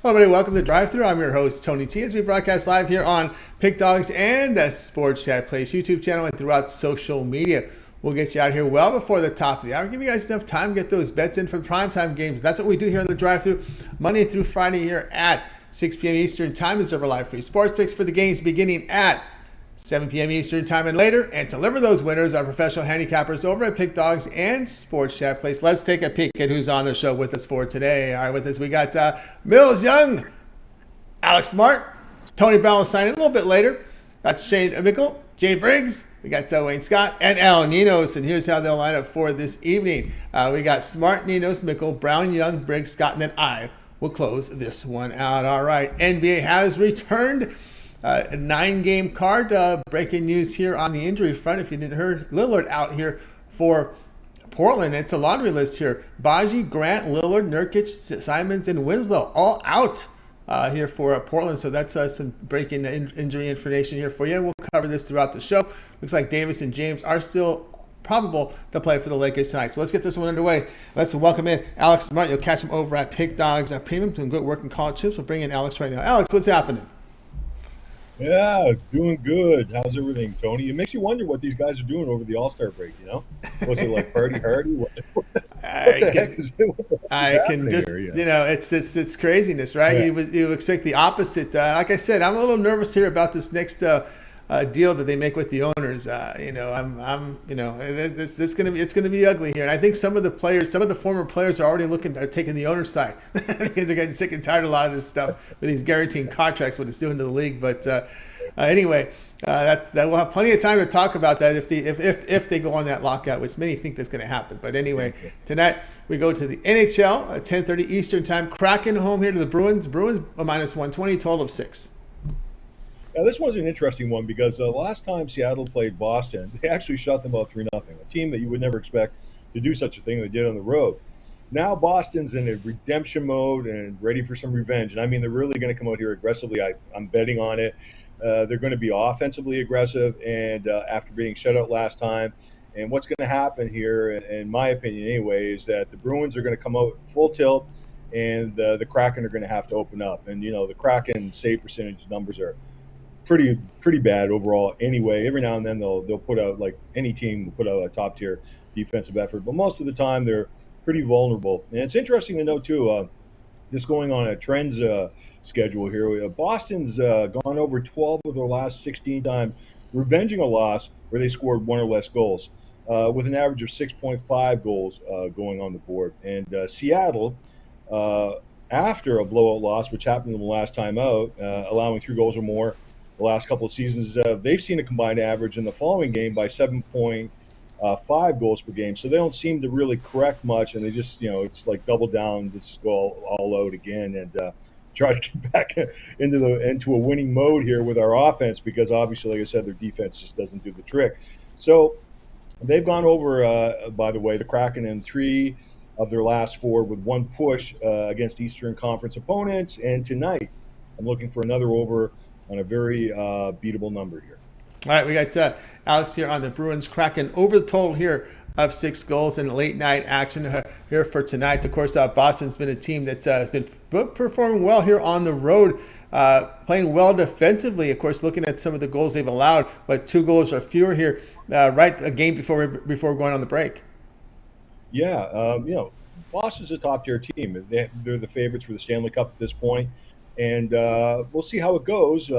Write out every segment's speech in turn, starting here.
Hello, everybody. Welcome to Drive Thru. I'm your host, Tony T, as we broadcast live here on Pick Dogs and Sports Chat Place YouTube channel and throughout social media. We'll get you out here well before the top of the hour. Give you guys enough time to get those bets in for the primetime games. That's what we do here on the Drive Thru, Monday through Friday here at 6 p.m. Eastern Time. Is over live free sports picks for the games beginning at 7 p.m. Eastern Time and later, and deliver those winners, our professional handicappers over at Pick Dogs and Sports Chat Place. Let's take a peek at who's on the show with us for today. All right, with us we got Mills Young, Alex Smart, Tony Brown will sign in a little bit later. That's Shane Mickle, Jay Briggs, we got Wayne Scott, and Al Ninos. And here's how they'll line up for this evening. We got Smart, Ninos, Mickle, Brown, Young, Briggs, Scott, and then I will close this one out. All right, NBA has returned. A 9-game card. Breaking news here on the injury front. If you didn't hear, Lillard out here for Portland. It's a laundry list here. Baji, Grant, Lillard, Nurkic, Simons, and Winslow all out here for Portland. So that's some breaking injury information here for you. We'll cover this throughout the show. Looks like Davis and James are still probable to play for the Lakers tonight. So let's get this one underway. Let's welcome in Alex Smart. You'll catch him over at Pick Dogs Premium, doing good work in college hoops. We'll bring in Alex right now. Alex, what's happening? Yeah, doing good. How's everything, Tony? It makes you wonder what these guys are doing over the All-Star break, you know? Was it like party hardy? What the heck is it? I can just, here, you know, it's craziness, right? Yeah. You expect the opposite. Like I said, I'm a little nervous here about this next deal that they make with the owners. It's gonna be ugly here, and I think some of the former players are already taking the owner's side because they're getting sick and tired of a lot of this stuff with these guaranteeing contracts, what it's doing to the league. But anyway, that we'll have plenty of time to talk about that if they go on that lockout, which many think that's going to happen. But anyway, tonight we go to the NHL at 10:30 Eastern Time. Kraken home here to the Bruins. Bruins a -120, total of 6. Now, this one's an interesting one because last time Seattle played Boston, they actually shut them out 3-0, a team that you would never expect to do such a thing. They did on the road. Now Boston's in a redemption mode and ready for some revenge. And I mean, they're really going to come out here aggressively. I'm betting on it. They're going to be offensively aggressive, and after being shut out last time. And what's going to happen here, in my opinion anyway, is that the Bruins are going to come out full tilt, and the Kraken are going to have to open up. And, you know, the Kraken save percentage numbers are pretty bad overall anyway. Every now and then they'll put out, like any team will put out a top tier defensive effort, but most of the time they're pretty vulnerable. And it's interesting to note too, this going on a trends schedule here. Boston's gone over 12 of their last 16 times revenging a loss where they scored 1 or less goals, with an average of 6.5 goals going on the board. And Seattle, after a blowout loss, which happened to them the last time out, allowing 3 goals or more the last couple of seasons, they've seen a combined average in the following game by 7.5 goals per game. So they don't seem to really correct much, and they just, you know, it's like double down, just go all out again and try to get back into a winning mode here with our offense, because obviously, like I said, their defense just doesn't do the trick. So they've gone over, by the way, the Kraken in 3 of their last 4 with 1 push against Eastern Conference opponents. And tonight, I'm looking for another over on a very beatable number here. All right, we got Alex here on the Bruins Kraken over the total here of 6 goals in late night action here for tonight. Of course, Boston's been a team that's been performing well here on the road, playing well defensively. Of course, looking at some of the goals they've allowed, but 2 goals or fewer here, right a game before going on the break. Yeah, you know, Boston's a top tier team. They're the favorites for the Stanley Cup at this point. And we'll see how it goes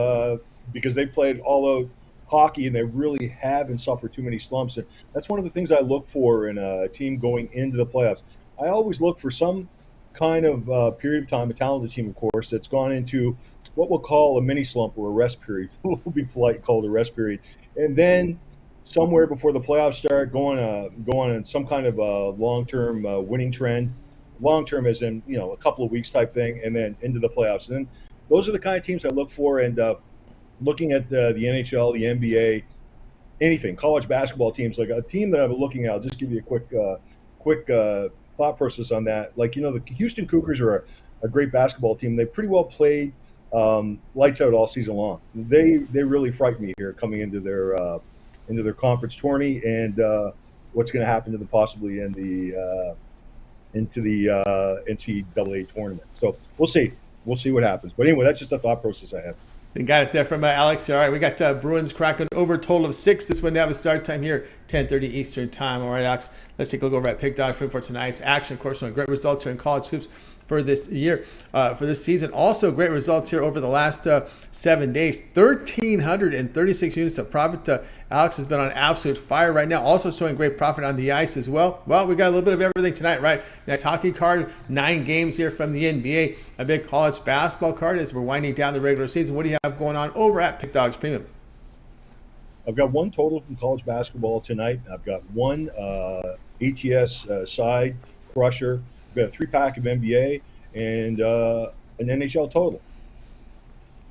because they played all-out hockey, and they really haven't suffered too many slumps. And that's one of the things I look for in a team going into the playoffs. I always look for some kind of period of time, a talented team, of course, that's gone into what we'll call a mini slump or a rest period. We'll be polite, called a rest period. And then somewhere before the playoffs start, going on some kind of a long-term winning trend. Long-term as in, you know, a couple of weeks type thing, and then into the playoffs. And then those are the kind of teams I look for. And looking at the NHL, the NBA, anything, college basketball teams, like a team that I'm looking at, I'll just give you a quick thought process on that. Like, you know, the Houston Cougars are a great basketball team. They pretty well played lights out all season long. They really frighten me here coming into their conference tourney, and what's going to happen to them possibly in the into the NCAA tournament. So we'll see. we'll see what happens. But anyway, that's just a thought process I have. They got it there from Alex. All right, we got Bruins Kraken over total of 6. This one, they have a start time here, 10:30 Eastern time. All right, Alex, let's take a look over at Pick Dog for tonight's action. Of course, some great results here in college hoops for this year, for this season. Also, great results here over the last 7 days. 1,336 units of profit. Alex has been on absolute fire right now. Also showing great profit on the ice as well. Well, we got a little bit of everything tonight, right? Next hockey card, 9 games here from the NBA. A big college basketball card as we're winding down the regular season. What do you have going on over at Pick Dogs Premium? I've got one total from college basketball tonight. I've got one ATS side crusher. I've got a 3-pack of NBA and an NHL total.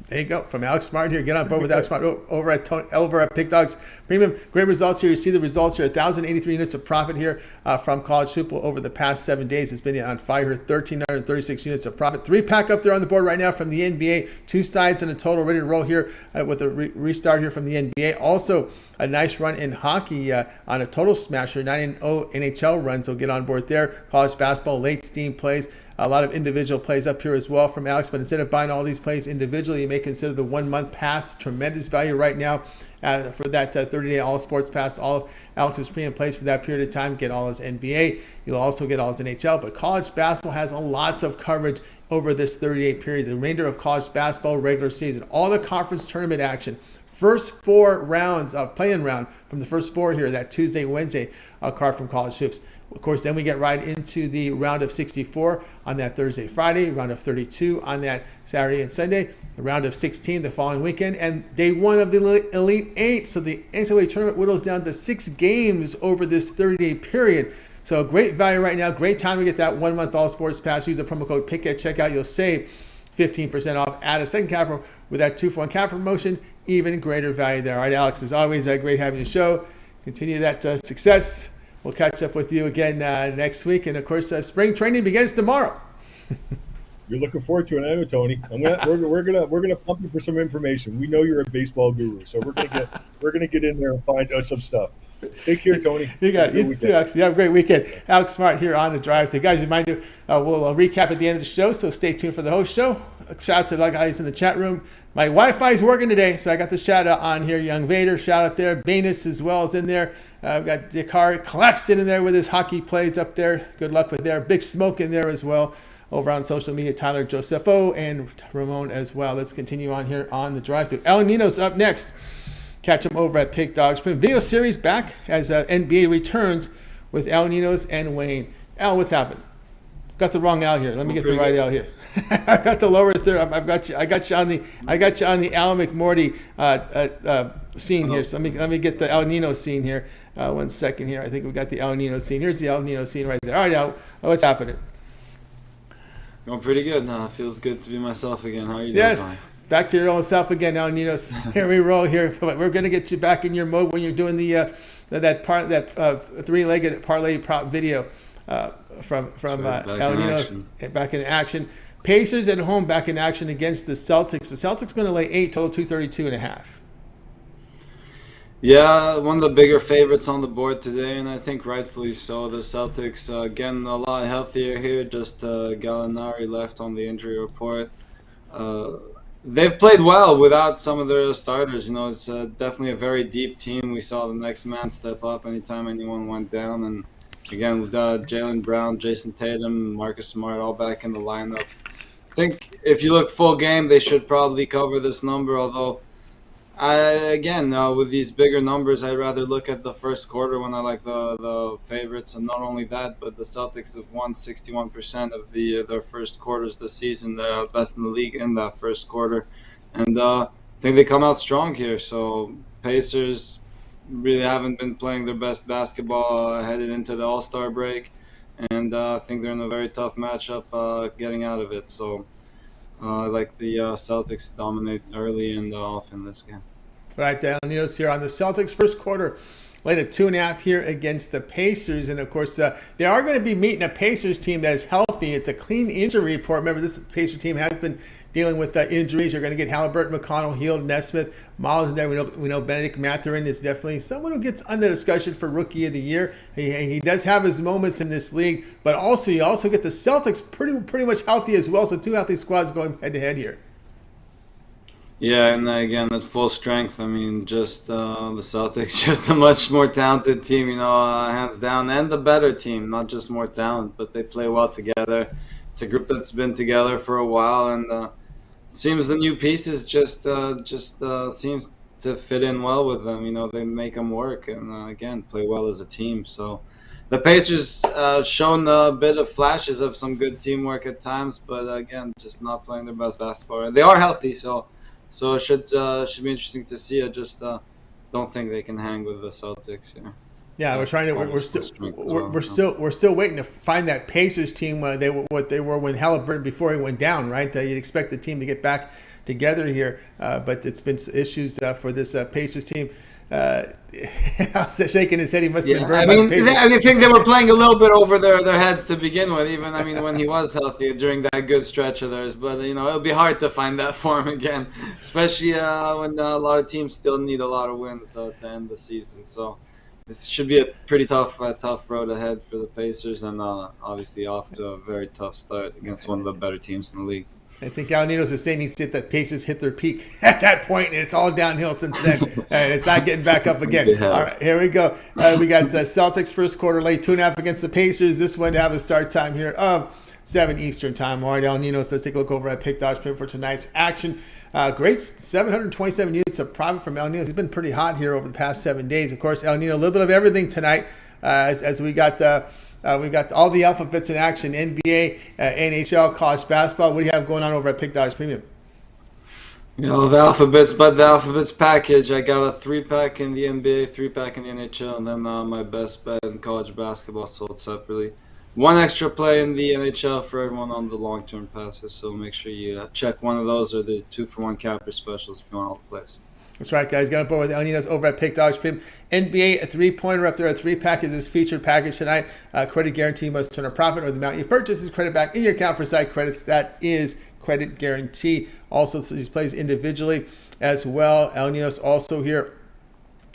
There you go. From Alex Smart here. Get on board with Alex Smart over at Pick Dogs Premium. Great results here. You see the results here. 1,083 units of profit here from College Hoop over the past 7 days. It's been on fire here. 1,336 units of profit. 3-pack up there on the board right now from the NBA. 2 sides and a total ready to roll here with a restart here from the NBA. Also, a nice run in hockey on a total smasher. 9-0 NHL run. So get on board there. College basketball, late steam plays. A lot of individual plays up here as well from Alex, but instead of buying all these plays individually, you may consider the 1-month pass. Tremendous value right now for that 30-day all sports pass. All of Alex's premium plays for that period of time. Get all his NBA. You'll also get all his NHL, but college basketball has lots of coverage over this 30-day period. The remainder of college basketball regular season, all the conference tournament action. First 4 rounds of play-in round from the first 4 here, that Tuesday, Wednesday card from College Hoops. Of course, then we get right into the round of 64 on that Thursday, Friday, round of 32 on that Saturday and Sunday, the round of 16 the following weekend, and day 1 of the Elite 8. So the NCAA tournament whittles down to 6 games over this 30-day period. So great value right now. Great time to get that 1-month all sports pass. Use the promo code PICK at checkout. You'll save 15% off. Add a second cap with that 2-for-1 cap promotion. Even greater value there. All right, Alex, as always, great having you show. Continue that success. We'll catch up with you again next week. And, of course, spring training begins tomorrow. You're looking forward to it, I know, Tony. We're gonna pump you for some information. We know you're a baseball guru, so we're gonna get in there and find out some stuff. Take care, Tony. You got it. You too, Alex. You have a great weekend. Alex Smart here on the drive. So, guys, remind you, we'll recap at the end of the show, so stay tuned for the host show. Shout out to the guys in the chat room. My Wi-Fi is working today, so I got the shout out on here. Young Vader, shout out there. Banus as well is in there. I've got Dakar Claxton in there with his hockey plays up there. Good luck with there. Big Smoke in there as well. Over on social media, Tyler Josepho and Ramon as well. Let's continue on here on the drive through. El Nino's up next. Catch him over at Pick Dogs. Video series back as NBA returns with El Nino's and Wayne. Al, what's happened? Got the wrong Al here. Let me get the right Al here. I got the lower third. I got you on the Al McMorty scene here. So let me get the El Nino scene here. 1 second here. I think we got the El Nino scene. Here's the El Nino scene right there. All right, Al, what's happening? Going pretty good. Feels good to be myself again. How are you doing? Yes, back to your own self again, El Nino. Here we roll here. But we're gonna get you back in your mode when you're doing that 3-legged parlay prop video from El Nino's back in action. Pacers at home back in action against the Celtics. The Celtics going to lay 8, total 232.5. Yeah, one of the bigger favorites on the board today, and I think rightfully so. The Celtics getting a lot healthier here. Just Gallinari left on the injury report. They've played well without some of their starters. You know, it's definitely a very deep team. We saw the next man step up anytime anyone went down, and again, we've got Jaylen Brown, Jason Tatum, Marcus Smart all back in the lineup. I think if you look full game, they should probably cover this number, although, with these bigger numbers, I'd rather look at the first quarter when I like the favorites. And not only that, but the Celtics have won 61% of their first quarters this season. They're best in the league in that first quarter. And I think they come out strong here. So Pacers really haven't been playing their best basketball headed into the All-Star break, and I think they're in a very tough matchup getting out of it. So I like the Celtics to dominate early and often this game. Right, Dan Nino's here on the Celtics. First quarter laid a 2.5 here against the Pacers. And of course, they are going to be meeting a Pacers team that is healthy. It's a clean injury report. Remember, this Pacers team has been dealing with injuries. You're going to get Halliburton, McConnell, Hield, Nesmith, Miles in there. We know Benedict Mathurin is definitely someone who gets under discussion for Rookie of the Year. He does have his moments in this league, but also you also get the Celtics pretty much healthy as well. So two healthy squads going head to head here. Yeah, and again, at full strength, I mean, just the Celtics, just a much more talented team, hands down, and the better team, not just more talent, but they play well together. It's a group that's been together for a while, and seems the new pieces just seems to fit in well with them. They make them work, and again, play well as a team. So the Pacers shown a bit of flashes of some good teamwork at times, but again, just not playing their best basketball. They are healthy, so it should be interesting to see. I just don't think they can hang with the Celtics. Yeah, we're still waiting to find that Pacers team. What they were when Halliburton before he went down, right? You'd expect the team to get back together here, but it's been issues for this Pacers team. Shaking his head, he must have been burned by the Pacers. I think they were playing a little bit over their heads to begin with. Even when he was healthy during that good stretch of theirs, but it'll be hard to find that form again, especially when a lot of teams still need a lot of wins to end the season. So this should be a pretty tough road ahead for the Pacers, and obviously off to a very tough start against one of the better teams in the league. I think Al Ninos is saying that Pacers hit their peak at that point, and it's all downhill since then, and it's not getting back up again. All right, here we go. We got the Celtics first quarter late 2.5 against the Pacers. This one to have a start time here of 7 Eastern time. All right, Al Ninos, let's take a look over at Pick Dodge Pin for tonight's action. Great 727 units of profit from El Nino. He's been pretty hot here over the past 7 days. Of course, El Nino, a little bit of everything tonight as we got all the alphabets in action, NBA, NHL, college basketball. What do you have going on over at Pick Dodge Premium? The alphabets package. I got a 3-pack in the NBA, 3-pack in the NHL, and then my best bet in college basketball sold separately. 1 extra play in the NHL for everyone on the long-term passes, so make sure you check one of those or the 2-for-1 capper specials if you want all the plays. That's right, guys. Got up over with El Ninos over at Pick Dodge Pim. NBA, a 3-pointer up there. A 3-pack is his featured package tonight. Credit guarantee must turn a profit or the amount you purchase is credit back in your account for side credits. That is credit guarantee. Also, these plays individually as well. El Ninos also here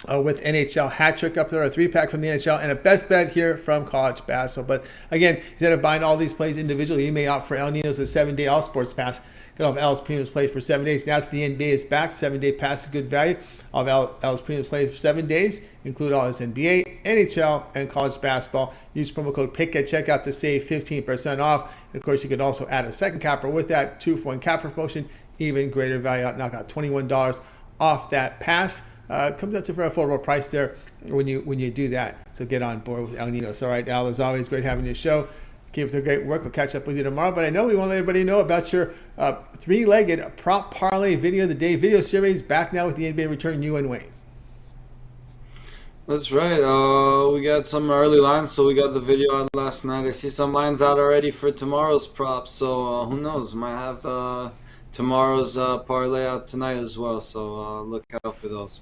with NHL hat trick up there, a 3-pack from the NHL, and a best bet here from college basketball. But again, instead of buying all these plays individually, you may opt for El Ninos a 7-day all sports pass. Get all of Al's Premium's plays for 7 days. Now that the NBA is back, 7-day pass is good value. All of Al's Premium's plays for 7 days include all his NBA, NHL, and college basketball. Use promo code PICK at checkout to save 15% off. And of course, you could also add a second capper with that 2-for-1 capper promotion. Even greater value. Knock out $21 off that pass. Comes out to a very affordable price there when you do that. So get on board with El Ninos. All right, Al, as always, great having your show. Keep up the great work. We'll catch up with you tomorrow. But I know we want to let everybody know about your 3-legged prop parlay video of the day. Video series back now with the NBA return, you and Wayne. That's right. We got some early lines, so we got the video out last night. I see some lines out already for tomorrow's props. So who knows? Might have tomorrow's parlay out tonight as well. So look out for those.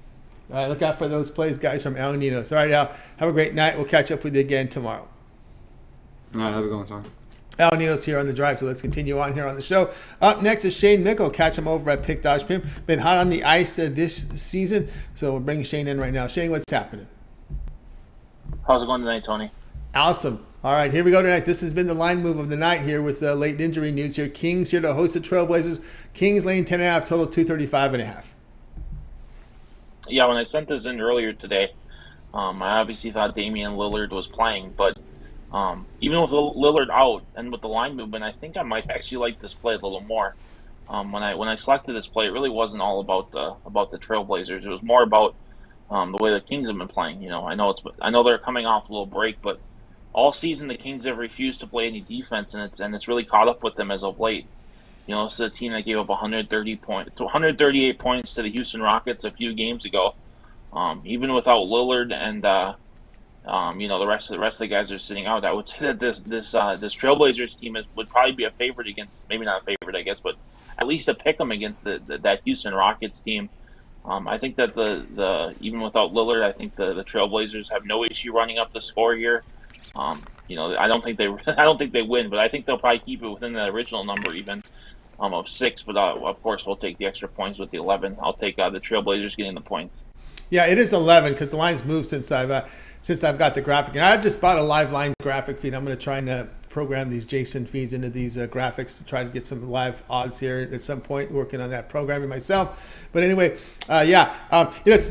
All right, look out for those plays, guys, from El Ninos. All right, Al, have a great night. We'll catch up with you again tomorrow. All right, have a good one, Tom. El Ninos here on the drive, so let's continue on here on the show. Up next is Shane Mickle. Catch him over at Pick Dodge Pim. Been hot on the ice this season, so we're bringing Shane in right now. Shane, what's happening? How's it going tonight, Tony? Awesome. All right, here we go tonight. This has been the line move of the night here with late injury news here. Kings here to host the Trailblazers. Kings laying 10.5, total 235.5. Yeah, when I sent this in earlier today, I obviously thought Damian Lillard was playing, but even with Lillard out and with the line movement, I think I might actually like this play a little more. When I selected this play, it really wasn't all about the Trailblazers. It was more about the way the Kings have been playing. I know they're coming off a little break, but all season the Kings have refused to play any defense, and it's really caught up with them as of late. This is a team that gave up 138 points to the Houston Rockets a few games ago. Even without Lillard and the rest of the guys are sitting out, I would say that this Trailblazers team would probably be a favorite against, maybe not a favorite, I guess, but at least a pick 'em against that Houston Rockets team. I think that the even without Lillard, I think the Trailblazers have no issue running up the score here. I don't think they I don't think they win, but I think they'll probably keep it within the original number even of 6. But of course, we'll take the extra points with the 11. I'll take the Trailblazers getting the points. Yeah, it is 11 because the line's moved since I've got the graphic, and I just bought a live line graphic feed. I'm going to try and program these JSON feeds into these graphics to try to get some live odds here at some point. Working on that programming myself, but anyway, I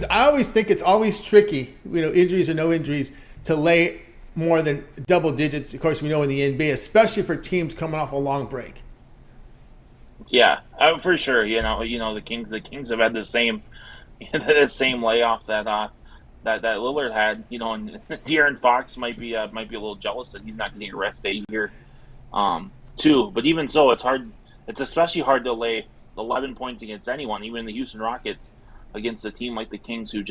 always think it's always tricky, injuries or no injuries, to lay more than double digits. Of course, we know in the NBA, especially for teams coming off a long break. Yeah, for sure. The Kings have had the same layoff that Lillard had. And De'Aaron Fox might be a little jealous that he's not getting a rest day here, too. But even so, it's hard. It's especially hard to lay 11 points against anyone, even the Houston Rockets, against a team like the Kings who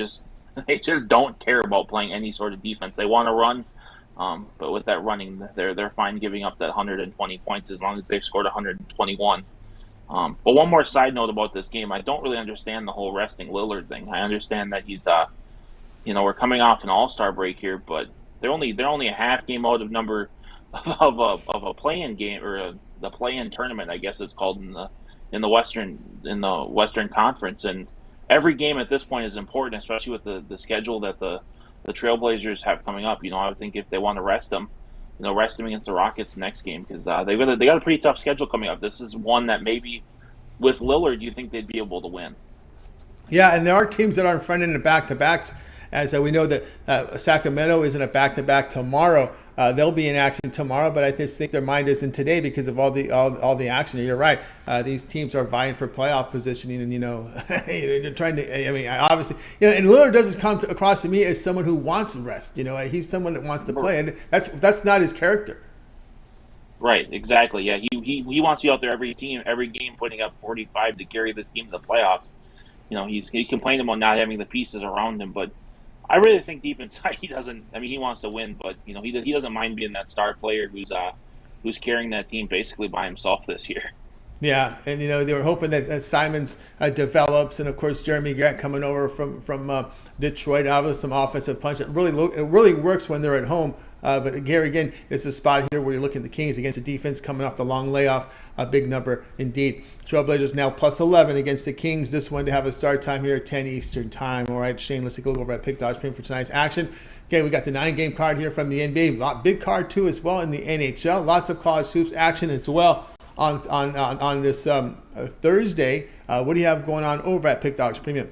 they just don't care about playing any sort of defense. They want to run, but with that running, they're fine giving up that 120 points as long as they've scored 121. But one more side note about this game, I don't really understand the whole resting Lillard thing. I understand that he's, we're coming off an All-Star break here, but they're only a half game out of number of a play-in game, or the play-in tournament, I guess it's called in the Western Conference. And every game at this point is important, especially with the schedule that the Trailblazers have coming up. I would think if they want to rest them against the Rockets next game, because they got a pretty tough schedule coming up. This is one that maybe with Lillard you think they'd be able to win. Yeah, and there are teams that are in front end of back-to-backs, as we know that Sacramento is in a back-to-back tomorrow. They'll be in action tomorrow, but I just think their mind is in today because of all the action. You're right. These teams are vying for playoff positioning, and you're trying to. I mean, obviously, and Lillard doesn't come across to me as someone who wants to rest. He's someone that wants to play, and that's not his character. Right. Exactly. Yeah. He wants to be out there every game, putting up 45 to carry this team to the playoffs. He's complaining about not having the pieces around him, but I really think deep inside he doesn't. I mean, he wants to win, but he doesn't mind being that star player who's carrying that team basically by himself this year. Yeah, and they were hoping that Simons develops, and of course Jeremy Grant coming over from Detroit, obviously some offensive punch. It really works when they're at home. But Gary, again, it's a spot here where you're looking at the Kings against the defense coming off the long layoff. A big number indeed. Trailblazers now plus 11 against the Kings. This one to have a start time here at 10 Eastern time. All right, Shane, let's take a look over at Pick Dodge Premium for tonight's action. Okay, we got the 9-game card here from the NBA. Big card too as well in the NHL. Lots of college hoops action as well on this Thursday. What do you have going on over at Pick Dogs Premium?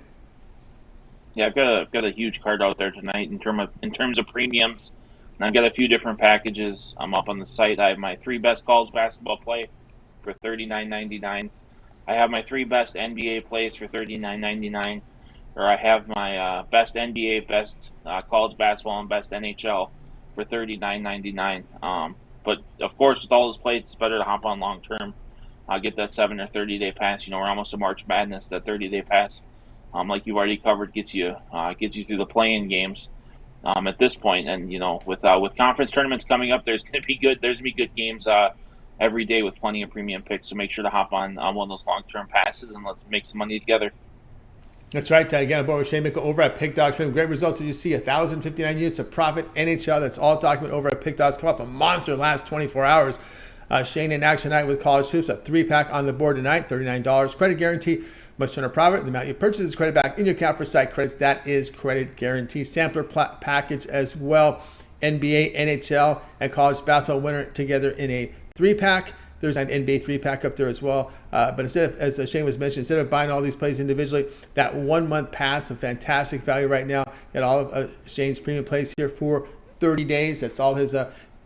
Yeah, I've got a huge card out there tonight in terms of premiums. And I've got a few different packages. I'm up on the site. I have my 3 best college basketball play for $39.99. I have my 3 best NBA plays for $39.99. Or I have my best NBA, best college basketball, and best NHL for $39.99. But of course, with all those plays, it's better to hop on long term. Get that 7 or 30-day pass. We're almost to March Madness. That 30-day pass, like you've already covered, gets you through the play-in games. At this point, and with conference tournaments coming up, there's gonna be good games every day with plenty of premium picks. So make sure to hop on one of those long-term passes and let's make some money together. That's right. Again, I'm with Shane Mickle over at Pick Dogs. Great results. As you see, 1,059 units of profit. NHL. That's all documented over at Pick Dogs. Come off a monster last 24 hours. Shane in action tonight with college hoops. A 3-pack on the board tonight. $39. Credit guarantee. Must turn a profit. The amount you purchase is credit back in your account for site credits. That is credit guarantee. Sampler package as well. NBA, NHL, and college basketball winner together in a 3-pack. There's an NBA 3-pack up there as well. But instead of, as Shane was mentioning, instead of buying all these plays individually, that 1-month pass, a fantastic value right now. Got all of Shane's premium plays here for 30 days. That's all his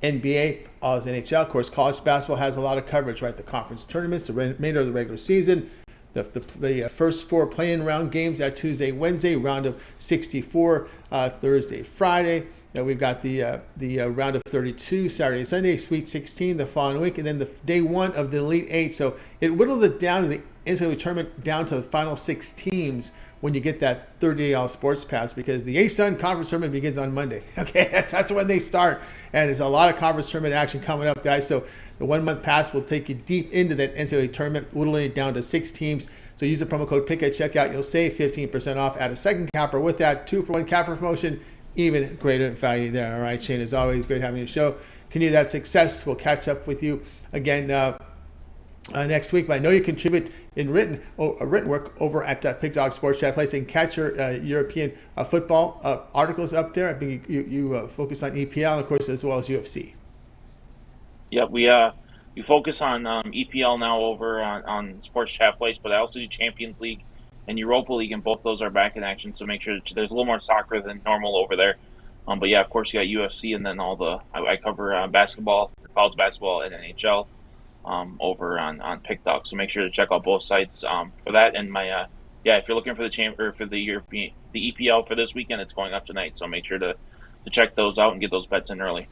NBA, all his NHL. Of course, college basketball has a lot of coverage, right? The conference tournaments, the remainder of the regular season. The first 4 play-in round games that Tuesday, Wednesday, round of 64, Thursday, Friday. Then we've got the round of 32, Saturday, Sunday, Sweet 16 the following week, and then the day 1 of the Elite 8. So it whittles it down to NCAA tournament down to the final 6 teams when you get that 30-day sports pass, because the ASUN conference tournament begins on Monday. Okay, that's when they start, and there's a lot of conference tournament action coming up, guys. So the 1-month pass will take you deep into that NCAA tournament, whittling it down to 6 teams. So use the promo code PICK at checkout. You'll save 15% off. Add a second capper with that 2-for-1 capper promotion. Even greater value there. All right, Shane, as always, great having you on the show. Continue that success. We'll catch up with you again next week. But I know you contribute in written work over at Pick Dog Sports Chat Place, and catch your European football articles up there. I think you focus on EPL, and of course, as well as UFC. Yep, we focus on EPL now over on Sports Chat Place, but I also do Champions League and Europa League, and both those are back in action. So make sure that there's a little more soccer than normal over there. But yeah, of course, you got UFC, and then I cover basketball, college basketball, and NHL over on Pick Dog. So make sure to check out both sites for that. And my if you're looking for the European, the EPL for this weekend, it's going up tonight. So make sure to check those out and get those bets in early.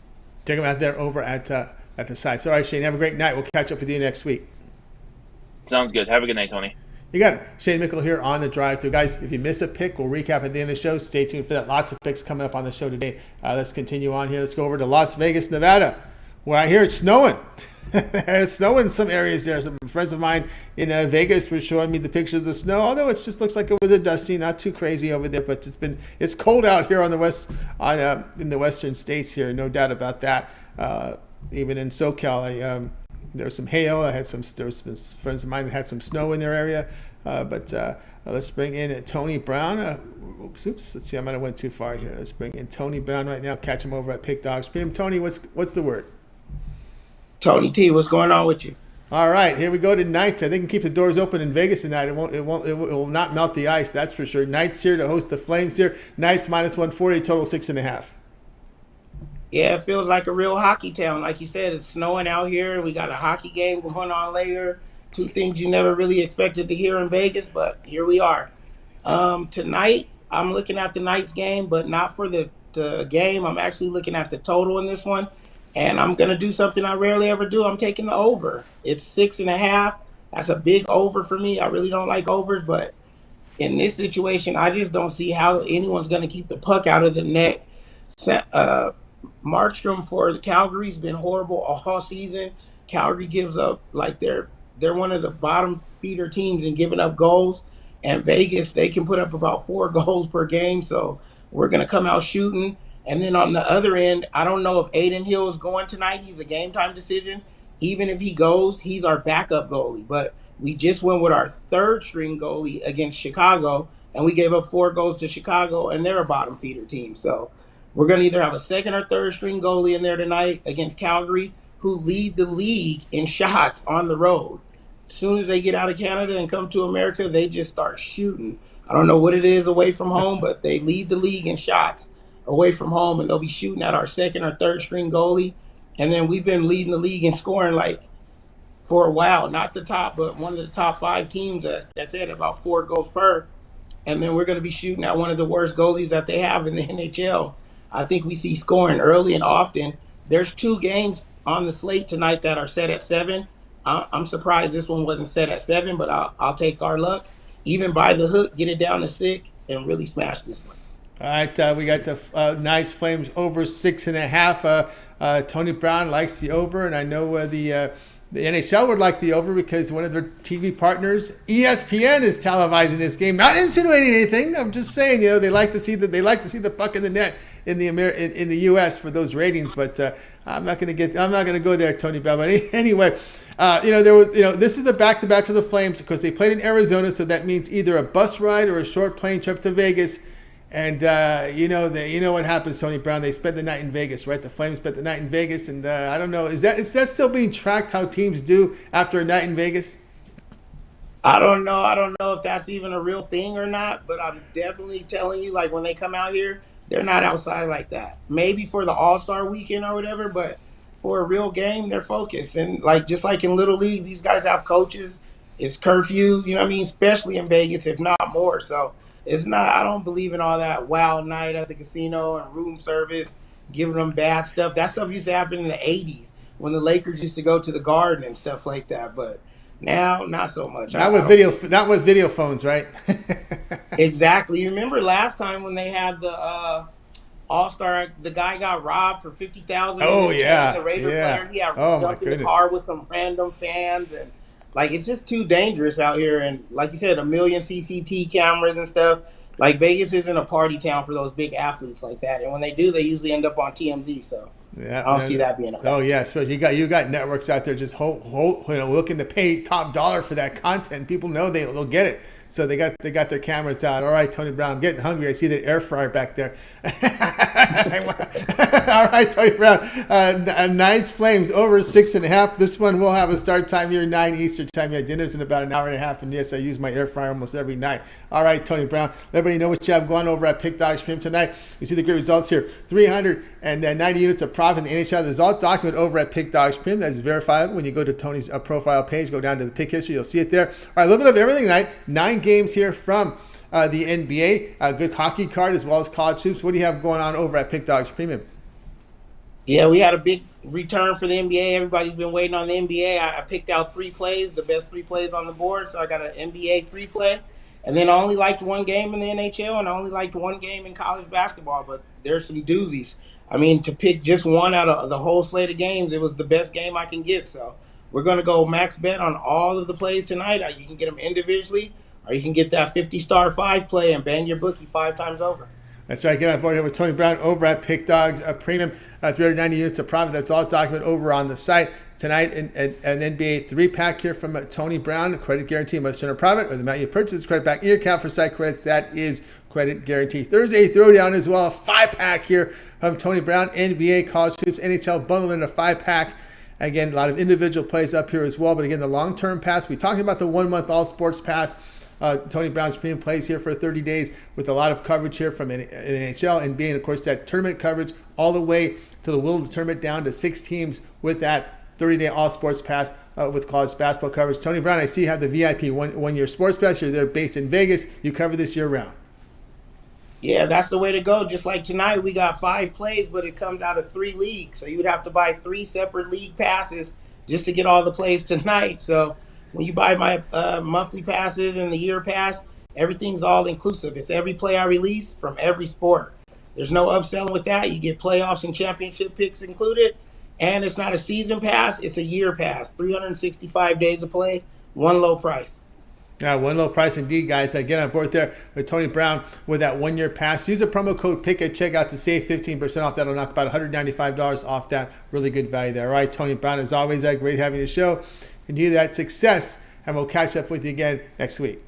Check them out there over at the site. All right, Shane, have a great night. We'll catch up with you next week. Sounds good. Have a good night, Tony. You got Shane Mickle here on the drive-thru. Guys, if you missed a pick, we'll recap at the end of the show. Stay tuned for that. Lots of picks coming up on the show today. Let's continue on here. Let's go over to Las Vegas, Nevada, where I hear it's snowing. It's snowing in some areas there. Some friends of mine in Vegas were showing me the pictures of the snow, although it just looks like it was a dusty, not too crazy over there. But it's cold out here on the west, in the western states here, no doubt about that. Even in SoCal, there was some hail. There was some friends of mine that had some snow in their area. But let's bring in Tony Brown. Oops, let's see, I might have went too far here. Let's bring in Tony Brown right now. Catch him over at Pick Dogs. Tony, what's the word? Tony T, what's going on with you? All right, here we go tonight. I think we can keep the doors open in Vegas tonight. It will not melt the ice, that's for sure. Knights here to host the Flames here. Knights minus 140, total 6.5. Yeah, it feels like a real hockey town. Like you said, it's snowing out here. We got a hockey game going on later. 2 things you never really expected to hear in Vegas, but here we are. Tonight, I'm looking at the Knights game, but not for the game. I'm actually looking at the total in this one, and I'm going to do something I rarely ever do. I'm taking the over. It's 6.5. That's a big over for me. I really don't like overs, but in this situation, I just don't see how anyone's going to keep the puck out of the net. Markstrom for the Calgary's been horrible all season. Calgary gives up like they're one of the bottom feeder teams in giving up goals. And Vegas, they can put up about 4 goals per game. So we're going to come out shooting. And then on the other end, I don't know if Aiden Hill is going tonight. He's a game time decision. Even if he goes, he's our backup goalie. But we just went with our 3rd string goalie against Chicago, and we gave up 4 goals to Chicago, and they're a bottom feeder team. So we're going to either have a 2nd or 3rd string goalie in there tonight against Calgary, who lead the league in shots on the road. As soon as they get out of Canada and come to America, they just start shooting. I don't know what it is away from home, but they lead the league in shots away from home, and they'll be shooting at our 2nd or 3rd string goalie. And then we've been leading the league in scoring like for a while, not the top, but one of the top 5 teams that's at about 4 goals per. And then we're going to be shooting at one of the worst goalies that they have in the NHL. I think we see scoring early and often. There's 2 games on the slate tonight that are set at 7. I'm surprised this one wasn't set at 7, but I'll take our luck. Even by the hook, get it down to 6, and really smash this one. All right, we got the Knights Flames over 6.5. Tony Brown likes the over, and I know the NHL would like the over because one of their TV partners, ESPN, is televising this game. Not insinuating anything. I'm just saying, they like to see the puck in the net in the U.S. for those ratings. But I'm not going to go there, Tony Brown. But anyway. This is a back-to-back for the Flames because they played in Arizona, so that means either a bus ride or a short plane trip to Vegas. And you know what happens, Tony Brown? They spent the night in Vegas, right? The Flames spent the night in Vegas, and I don't know, is that still being tracked how teams do after a night in Vegas? I don't know if that's even a real thing or not, but I'm definitely telling you, like when they come out here, they're not outside like that. Maybe for the All-Star weekend or whatever, but for a real game, they're focused. And just like in Little League, these guys have coaches. It's curfew, especially in Vegas, if not more. So it's not, I don't believe in all that wild night at the casino and room service, giving them bad stuff. That stuff used to happen in the 80s when the Lakers used to go to the Garden and stuff like that. But Now, not so much. Not with video, not with video phones, right? Exactly. You remember last time when they had the All-Star, the guy got robbed for 50,000 in Oh his chain, the yeah, Raider yeah. player. He had Oh my jumped in the goodness. car with some random fans, and like it's just too dangerous out here. And like you said, a million CCT cameras and stuff. Like Vegas isn't a party town for those big athletes like that. And when they do, they usually end up on TMZ. So Yeah. I don't see that being a Oh factor. yeah. Especially you got networks out there just looking to pay top dollar for that content. People know they'll get it. So they got their cameras out. All right, Tony Brown, I'm getting hungry. I see that air fryer back there. All right, Tony Brown. Nice Flames over 6.5. This one will have a start time here 9 Eastern time. Yeah, dinner's in about an hour and a half. And yes, I use my air fryer almost every night. All right, Tony Brown. Let everybody know what you have going over at Pick Dog Stream tonight. You see the great results here. 390 units of profit in the NHL. There's all document over at Pick Dog Stream. That's verifiable. When you go to Tony's profile page, go down to the pick history. You'll see it there. All right, a little bit of everything tonight. 9 games here from the NBA. A good hockey card as well as college hoops. What do you have going on over at Pick Dogs Premium? Yeah, we had a big return for the NBA. Everybody's been waiting on the NBA. I picked out 3 plays, the best 3 plays on the board. So I got an NBA 3 play. And then I only liked 1 game in the NHL, and I only liked 1 game in college basketball. But there's some doozies. I mean, to pick just one out of the whole slate of games, it was the best game I can get. So we're going to go max bet on all of the plays tonight. You can get them individually, or you can get that 50-star 5 play and bang your bookie 5 times over. That's right. Get on board here with Tony Brown over at Pick Dogs Premium. 390 units of profit. That's all document over on the site. Tonight, an NBA 3-pack here from Tony Brown. Credit guarantee must turn a profit, or the amount you purchase credit back in your account for site credits. That is credit guarantee. Thursday throwdown as well. A 5-pack here from Tony Brown. NBA, college hoops, NHL bundled in a 5-pack. Again, a lot of individual plays up here as well. But again, the long-term pass. We're talking about the 1-month all sports pass. Tony Brown's premium plays here for 30 days with a lot of coverage here from NHL, NBA, and of course that tournament coverage all the way to the Will Tournament down to 6 teams with that 30-day all sports pass with college basketball coverage. Tony Brown, I see you have the VIP one-year sports pass. You're there based in Vegas. You cover this year-round. Yeah, that's the way to go. Just like tonight, we got 5 plays, but it comes out of 3 leagues. So you would have to buy 3 separate league passes just to get all the plays tonight. So when you buy my monthly passes and the year pass, everything's all inclusive. It's every play I release from every sport. There's no upselling with that. You get playoffs and championship picks included. And it's not a season pass, it's a year pass. 365 days of play, 1 low price. Yeah, 1 low price indeed, guys. Get on board there with Tony Brown with that 1-year pass. Use the promo code PICK at checkout to save 15% off. That'll knock about $195 off that. Really good value there. All right, Tony Brown, as always, great having the show. Continue that success, and we'll catch up with you again next week.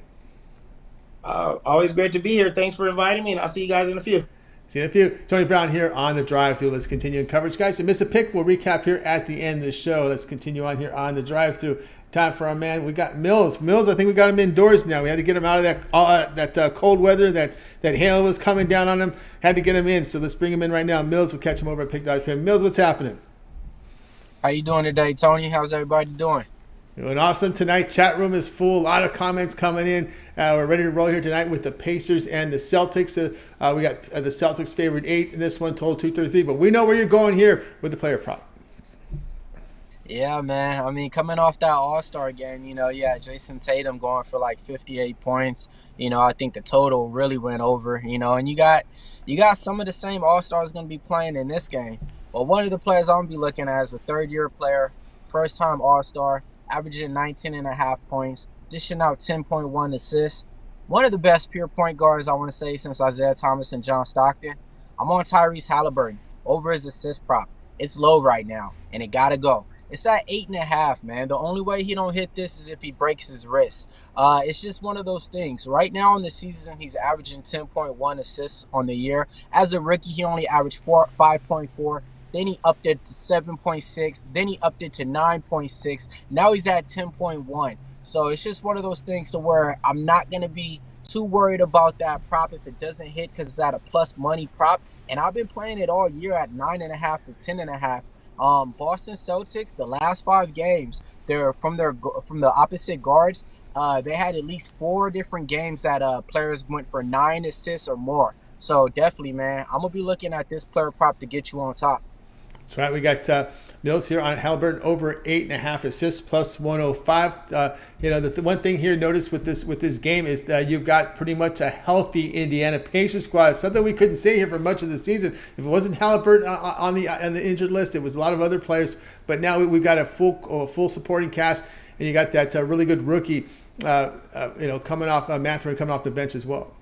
Always great to be here. Thanks for inviting me, and I'll see you guys in a few. See you in a few. Tony Brown here on the drive-thru. Let's continue in coverage, guys. If you missed a pick, we'll recap here at the end of the show. Let's continue on here on the drive-thru. Time for our man. We got Mills. Mills, I think we got him indoors now. We had to get him out of that cold weather. That hail was coming down on him. Had to get him in. So let's bring him in right now. Mills, we'll catch him over at Pick Dog Stream. Mills, what's happening? How you doing today, Tony? How's everybody doing? Doing awesome tonight. Chat room is full. A lot of comments coming in. We're ready to roll here tonight with the Pacers and the Celtics. We got the Celtics favored 8 in this one, total 233. But we know where you're going here with the player prop. Yeah, man. I mean, coming off that All-Star game, Jason Tatum going for like 58 points. I think the total really went over, and you got some of the same All-Stars going to be playing in this game. But one of the players I'm going to be looking at is a third-year player, first-time All-Star, averaging 19.5 points, dishing out 10.1 assists. One of the best pure point guards, I want to say, since Isaiah Thomas and John Stockton. I'm on Tyrese Halliburton over his assist prop. It's low right now, and it got to go. It's at 8.5, man. The only way he don't hit this is if he breaks his wrist. It's just one of those things. Right now in the season, he's averaging 10.1 assists on the year. As a rookie, he only averaged 5.4. Then he upped it to 7.6. Then he upped it to 9.6. Now he's at 10.1. So it's just one of those things to where I'm not going to be too worried about that prop if it doesn't hit because it's at a plus money prop. And I've been playing it all year at 9.5 to 10.5. Boston Celtics, the last 5 games, they're from the opposite guards. They had at least 4 different games that players went for 9 assists or more. So definitely, man, I'm gonna be looking at this player prop to get you on top. That's right. We got Mills here on Halliburton over 8.5 assists plus 105. The one thing here, notice with this game is that you've got pretty much a healthy Indiana Pacers squad. Something we couldn't say here for much of the season. If it wasn't Halliburton on the injured list, it was a lot of other players. But now we've got a full supporting cast, and you got that really good rookie, coming off Mathurin coming off the bench as well.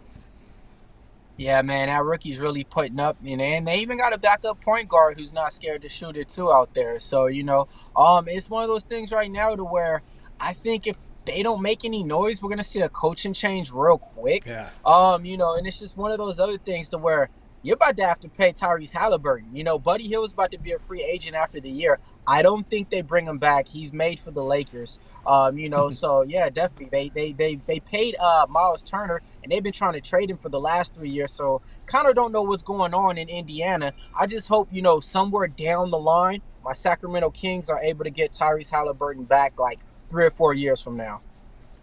Yeah, man, that rookie's really putting up, and they even got a backup point guard who's not scared to shoot it too out there. So, it's one of those things right now to where I think if they don't make any noise, we're gonna see a coaching change real quick. Yeah. And it's just one of those other things to where you're about to have to pay Tyrese Halliburton. Buddy Hield's about to be a free agent after the year. I don't think they bring him back. He's made for the Lakers. So yeah, definitely. They paid Miles Turner, and they've been trying to trade him for the last 3 years. So kind of don't know what's going on in Indiana. I just hope, somewhere down the line, my Sacramento Kings are able to get Tyrese Halliburton back like 3 or 4 years from now.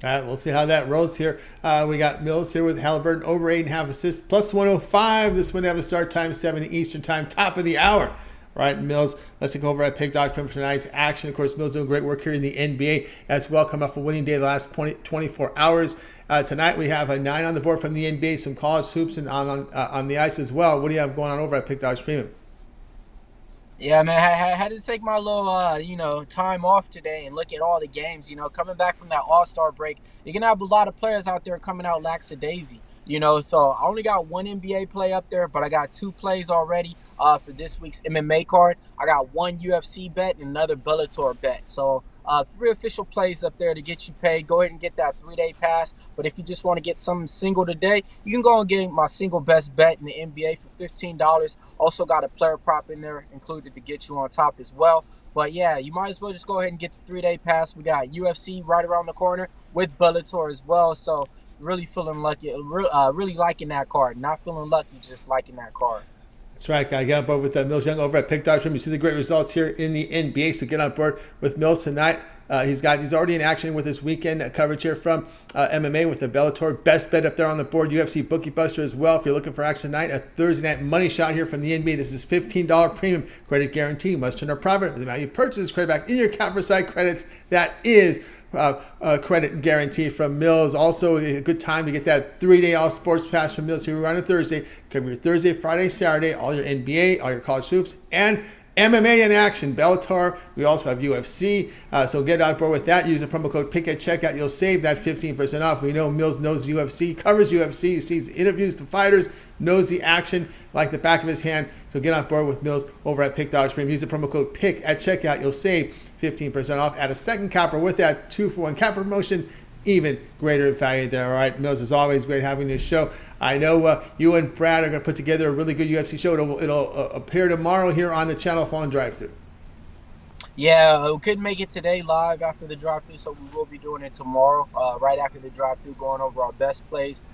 All right, we'll see how that rolls here. We got Mills here with Halliburton over 8.5 assists plus 105. This one have a start time 7 Eastern time, top of the hour. Right, Mills, let's go over at Pick Dog for tonight's action. Of course, Mills doing great work here in the NBA as well. Come off a winning day the last 24 hours. Tonight we have a 9 on the board from the NBA, some college hoops and on the ice as well. What do you have going on over at Pick Dog's Premium? Yeah, man, I had to take my little, time off today and look at all the games. Coming back from that All-Star break, you're going to have a lot of players out there coming out lackadaisy. So I only got one NBA play up there, but I got 2 plays already for this week's MMA card. I got 1 UFC bet and another Bellator bet. So 3 official plays up there to get you paid. Go ahead and get that 3-day pass. But if you just want to get something single today, you can go and get my single best bet in the NBA for $15. Also got a player prop in there included to get you on top as well. But yeah, you might as well just go ahead and get the 3-day pass. We got UFC right around the corner with Bellator as well. So really feeling lucky, really liking that card. Not feeling lucky, just liking that card. That's right, guy. Get on board with Mills Young over at Pick Dog. You see the great results here in the NBA, so get on board with Mills tonight. He's already in action with his weekend coverage here from MMA with the Bellator. Best bet up there on the board, UFC Bookie Buster as well. If you're looking for action tonight, a Thursday night money shot here from the NBA. This is $15 premium credit guarantee. Must turn a private. The amount you purchase is credit back in your account for side credits. That is credit guarantee from Mills. Also a good time to get that 3-day all sports pass from Mills here on a Thursday. Cover your Thursday, Friday, Saturday, all your NBA, all your college hoops, and MMA in action. Bellator. We also have UFC. So get on board with that. Use the promo code PICK at checkout. You'll save that 15% off. We know Mills knows UFC, covers UFC, he sees interviews to fighters, knows the action like the back of his hand. So get on board with Mills over at Pick Dogs Premium. Use the promo code PICK at checkout. You'll save 15% off. Add a second capper with that 2-for-1 capper promotion. Even greater value there. All right, Mills, as always, great having this show. I know you and Brad are going to put together a really good UFC show. It'll appear tomorrow here on the channel on Drive-Thru. Yeah, we couldn't make it today live after the drive-thru, so we will be doing it tomorrow, right after the drive-thru, going over our best plays,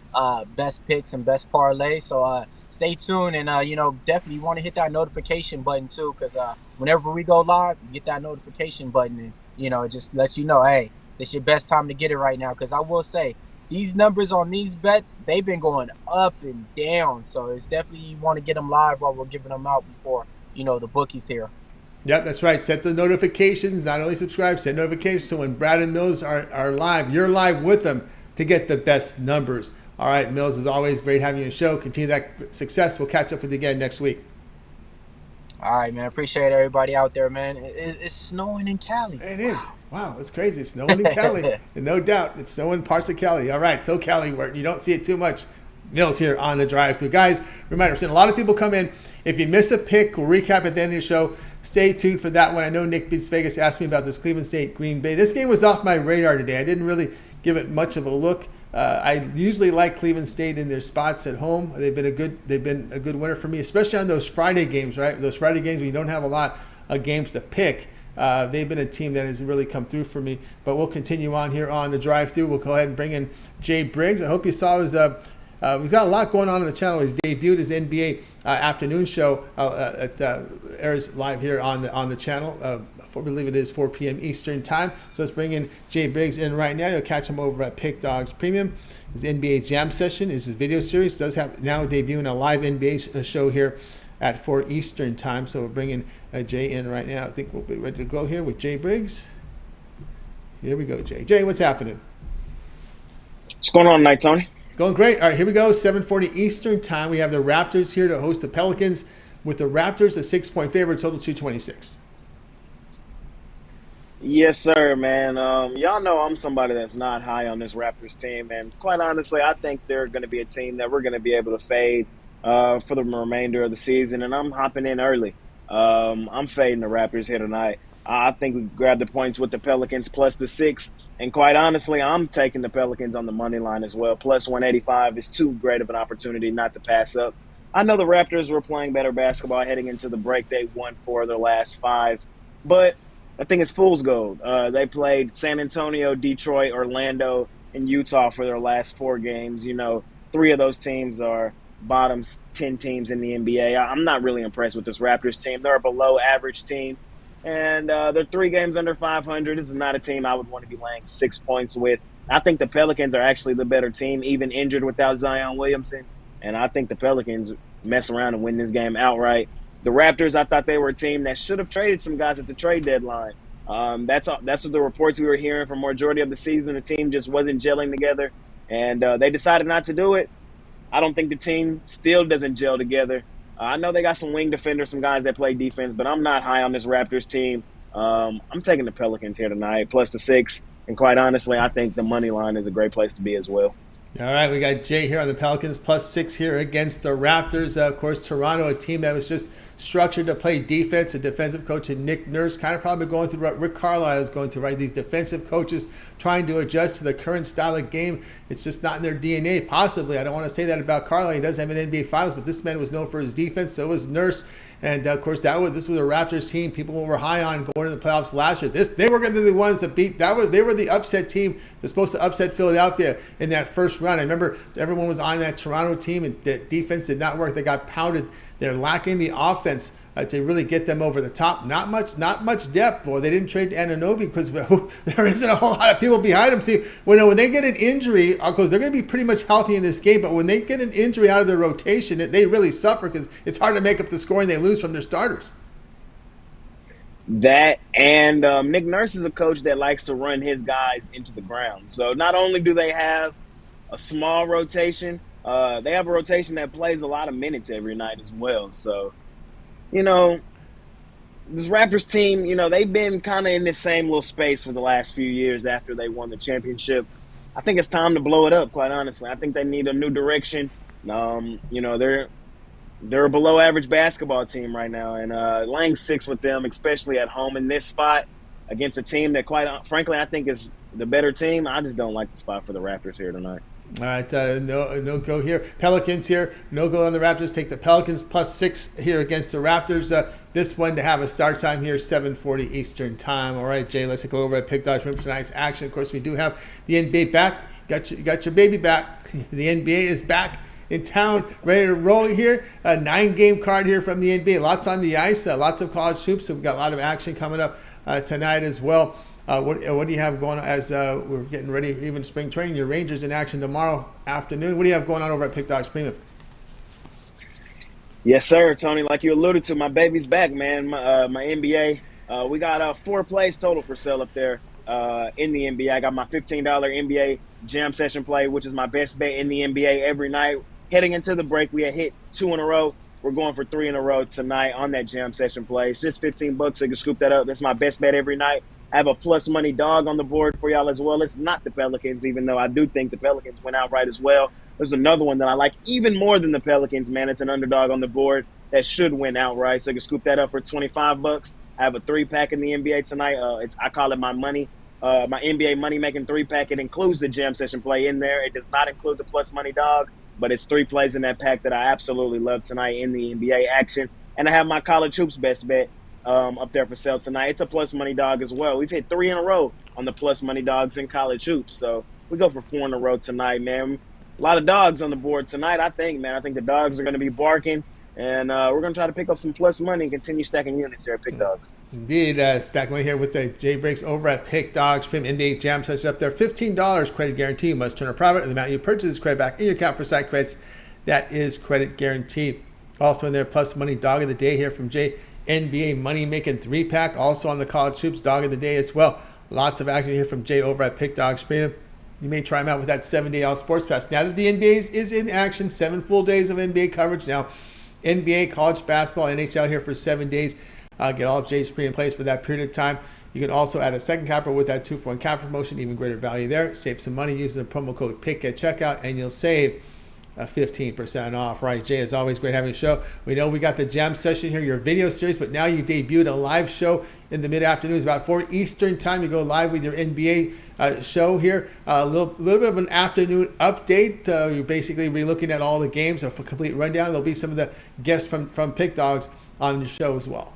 best picks, and best parlay. So stay tuned, and definitely you want to hit that notification button too, because whenever we go live, you get that notification button, and it just lets you know, hey, it's your best time to get it right now. Because I will say, these numbers on these bets, they've been going up and down. So it's definitely, you want to get them live while we're giving them out before, the bookies here. Yep, that's right. Set the notifications. Not only subscribe, set notifications. So when Brad and Mills are live, you're live with them to get the best numbers. All right, Mills, as always, great having you on the show. Continue that success. We'll catch up with you again next week. All right, man. Appreciate everybody out there, man. It's snowing in Cali. It is. Wow, it's crazy. It's snowing in Cali. And no doubt, it's snowing in parts of Cali. All right, so Cali, where you don't see it too much. Mills here on the Drive-Thru. Guys, reminder, we're seeing a lot of people come in. If you miss a pick, we'll recap at the end of the show. Stay tuned for that one. I know Nick Beats Vegas asked me about this Cleveland State Green Bay. This game was off my radar today. I didn't really give it much of a look. I usually like Cleveland State in their spots at home. They've been a good winner for me, especially on those Friday games, right? Those Friday games when you don't have a lot of games to pick. They've been a team that has really come through for me. But we'll continue on here on the Drive-Thru. We'll go ahead and bring in Jay Briggs. I hope you saw his we've got a lot going on the channel. He's debuted his NBA afternoon show. Airs live here on the channel. I believe it is 4 p.m. Eastern time. So let's bring in Jay Briggs in right now. You'll catch him over at Pick Dogs Premium. His NBA Jam Session is his video series. Does have now debuting a live NBA show here at 4 Eastern time. So we're bringing Jay in right now. I think we'll be ready to go here with Jay Briggs. Here we go, Jay. Jay, what's happening? What's going on tonight, Tony? It's going great. All right, here we go. 7:40 Eastern time. We have the Raptors here to host the Pelicans. With the Raptors, a 6-point favorite, total 226. Yes, sir, man. Y'all know I'm somebody that's not high on this Raptors team, and quite honestly, I think they're going to be a team that we're going to be able to fade for the remainder of the season, and I'm hopping in early. I'm fading the Raptors here tonight. I think we grab the points with the Pelicans plus the 6, and quite honestly, I'm taking the Pelicans on the money line as well. Plus 185 is too great of an opportunity not to pass up. I know the Raptors were playing better basketball heading into the break. They won 4 of their last 5, but I think it's fool's gold. They played San Antonio, Detroit, Orlando, and Utah for their last 4 games. You know, 3 of those teams are bottom 10 teams in the NBA. I'm not really impressed with this Raptors team. They're a below average team, and they're 3 games under 500. This is not a team I would want to be laying 6 points with. I think the Pelicans are actually the better team, even injured without Zion Williamson. And I think the Pelicans mess around and win this game outright. The Raptors, I thought they were a team that should have traded some guys at the trade deadline. That's what the reports we were hearing for majority of the season. The team just wasn't gelling together, and they decided not to do it. I don't think the team still doesn't gel together. I know they got some wing defenders, some guys that play defense, but I'm not high on this Raptors team. I'm taking the Pelicans here tonight, plus the 6. And quite honestly, I think the money line is a great place to be as well. All right, we got Jay here on the Pelicans, plus 6 here against the Raptors. Of course, Toronto, a team that was just structured to play defense. A defensive coach, Nick Nurse, kind of probably going through what Rick Carlisle is going through, right? These defensive coaches trying to adjust to the current style of game. It's just not in their DNA, possibly. I don't want to say that about Carlisle. He does have an NBA Finals, but this man was known for his defense. So was Nurse. And, of course, this was a Raptors team people were high on going to the playoffs last year. They were going to be the ones that beat. They were the upset team that's supposed to upset Philadelphia in that first round. I remember everyone was on that Toronto team, and the defense did not work. They got pounded. They're lacking the offense to really get them over the top. Not much depth. Well, they didn't trade Anunoby because there isn't a whole lot of people behind them. See, when they get an injury, because they're going to be pretty much healthy in this game, but when they get an injury out of their rotation, they really suffer because it's hard to make up the scoring they lose from their starters. That and Nick Nurse is a coach that likes to run his guys into the ground. So not only do they have a small rotation, they have a rotation that plays a lot of minutes every night as well. So, you know, this Raptors team, you know, they've been kind of in this same little space for the last few years after they won the championship. I think it's time to blow it up, quite honestly. I think they need a new direction. You know, they're a below average basketball team right now, and laying 6 with them, especially at home in this spot against a team that quite frankly I think is the better team. I just don't like the spot for the Raptors here tonight. All right, no go here. Pelicans here, no go on the Raptors. Take the Pelicans plus 6 here against the Raptors. This one to have a start time here, 7:40 Eastern time. All right, Jay, let's take a look over at Pick Dogs for tonight's action. Of course, we do have the NBA back. Got your baby back. The NBA is back in town, ready to roll here. A 9-game card here from the NBA. Lots on the ice, lots of college hoops. So we've got a lot of action coming up tonight as well. What do you have going on as we're getting ready, even spring training? Your Rangers in action tomorrow afternoon. What do you have going on over at Pick Dogs Premium? Yes, sir, Tony. Like you alluded to, my baby's back, man. My NBA. We got 4 plays total for sale up there in the NBA. I got my $15 NBA jam session play, which is my best bet in the NBA every night. Heading into the break, we had hit 2 in a row. We're going for 3 in a row tonight on that jam session play. It's just $15, so you can scoop that up. That's my best bet every night. I have a plus money dog on the board for y'all as well. It's not the Pelicans, even though I do think the Pelicans went outright as well. There's another one that I like even more than the Pelicans, man. It's an underdog on the board that should win outright, so you can scoop that up for $25. I have a 3-pack in the NBA tonight. I call it my NBA money-making 3-pack. It includes the jam session play in there. It does not include the plus money dog, but it's 3 plays in that pack that I absolutely love tonight in the NBA action. And I have my college hoops best bet up there for sale tonight. It's a plus money dog as well. We've hit 3 in a row on the plus money dogs in college hoops. So we go for 4 in a row tonight, man. A lot of dogs on the board tonight, I think, man. I think the dogs are going to be barking. And we're going to try to pick up some plus money and continue stacking units here at Pick Dogs. Indeed. Stack money here with the Jay Breaks over at Pick Dogs. Premium NBA Jam Session up there. $15 credit guarantee. You must turn a profit. The amount you purchase is credit back in your account for site credits. That is credit guaranteed. Also in there, plus money dog of the day here from Jay. NBA money making 3-pack. Also on the college hoops dog of the day as well. Lots of action here from Jay over at Pick Dogs Premium. You may try them out with that 7-day all sports pass. Now that the NBA is in action, 7 full days of NBA coverage now. NBA, college basketball, NHL here for 7 days. Get all of Jay's premium plays for that period of time. You can also add a second capper with that 2-for-1 cap promotion, even greater value there. Save some money using the promo code PICK at checkout, and you'll save 15% off. Right, Jay, as always, great having a show. We know we got the jam session here, your video series, but now you debuted a live show in the mid-afternoons, about 4 Eastern time. You go live with your NBA show here. A little bit of an afternoon update. You're basically re-looking at all the games, a complete rundown. There'll be some of the guests from Pick Dogs on the show as well.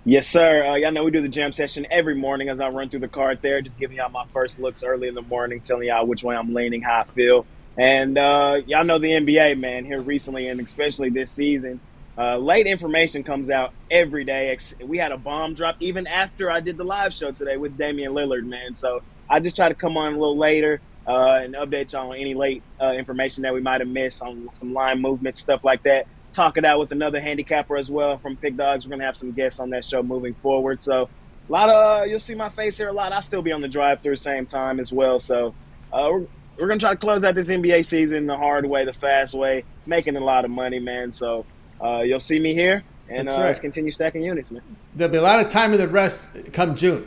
Yes, sir. Y'all know we do the jam session every morning as I run through the card there, just giving y'all my first looks early in the morning, telling y'all which way I'm leaning, how I feel. And y'all know the NBA, man, here recently and especially this season. Late information comes out every day. We had a bomb drop even after I did the live show today with Damian Lillard, man. So I just try to come on a little later and update y'all on any late information that we might have missed on some line movement, stuff like that. Talk it out with another handicapper as well from Pick Dogs. We're going to have some guests on that show moving forward. So a lot of you'll see my face here a lot. I'll still be on the drive-through same time as well. So we're going to try to close out this NBA season the hard way, the fast way, making a lot of money, man. So you'll see me here, and let's continue stacking units, man. There'll be a lot of time in the rest come June.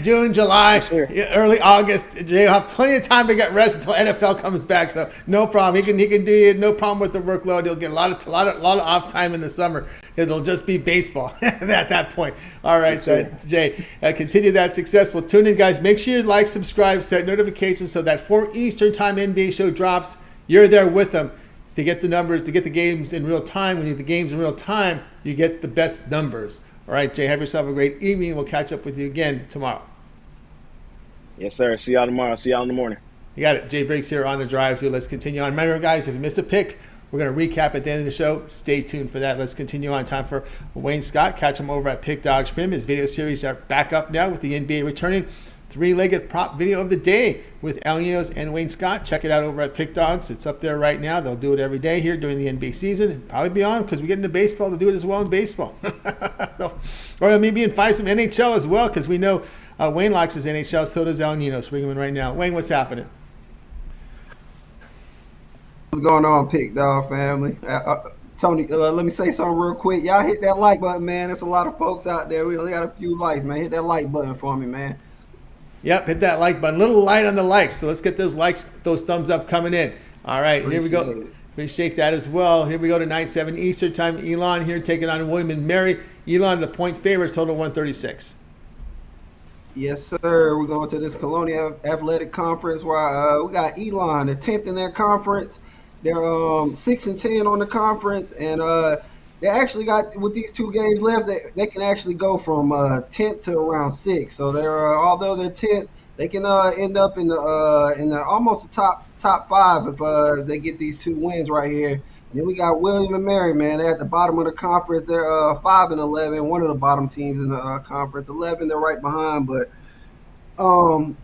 June, July, sure. Early August. Jay will have plenty of time to get rest until NFL comes back. So no problem. He can do it. No problem with the workload. He'll get a lot of off time in the summer. It'll just be baseball at that point. All right, sure. Jay, continue that success. Well, tune in, guys. Make sure you like, subscribe, set notifications so that 4 Eastern time NBA show drops. You're there with them. To get the numbers, to get the games in real time. When you get the games in real time, you get the best numbers. All right, Jay, have yourself a great evening. We'll catch up with you again tomorrow. Yes, sir. See y'all tomorrow. See y'all in the morning. You got it. Jay Briggs here on the drive-thru. Let's continue on. Remember, guys, if you missed a pick, we're going to recap at the end of the show. Stay tuned for that. Let's continue on. Time for Wayne Scott. Catch him over at Pick Dogs Prim. His video series are back up now with the NBA returning. 3-legged prop video of the day with Al Ninos and Wayne Scott. Check it out over at Pick Dogs. It's up there right now. They'll do it every day here during the NBA season and probably beyond because we get into baseball. They'll do it as well in baseball. Or maybe invite some NHL as well because we know Wayne likes his NHL. So does Al Ninos. Bring him in right now. Wayne, what's happening? What's going on, Pick Dog family? Tony, let me say something real quick. Y'all hit that like button, man. There's a lot of folks out there. We only got a few likes, man. Hit that like button for me, man. Yep, hit that like button. Little light on the likes. So let's get those likes, those thumbs up coming in. All right, here we go. Appreciate that as well. Here we go tonight, 7 Eastern time. Elon here taking on William and Mary. Elon, the point favorite, total 136. Yes, sir. We're going to this Colonial Athletic Conference where we got Elon, the 10th in their conference. They're 6-10 on the conference, and they actually got, with these 2 games left, they can actually go from 10th to around 6th. So they're although they're 10th, they can end up in the almost the top 5 if they get these 2 wins right here. And then we got William and Mary, man. They're at the bottom of the conference. They're 5-11, one of the bottom teams in the conference. 11, they're right behind, but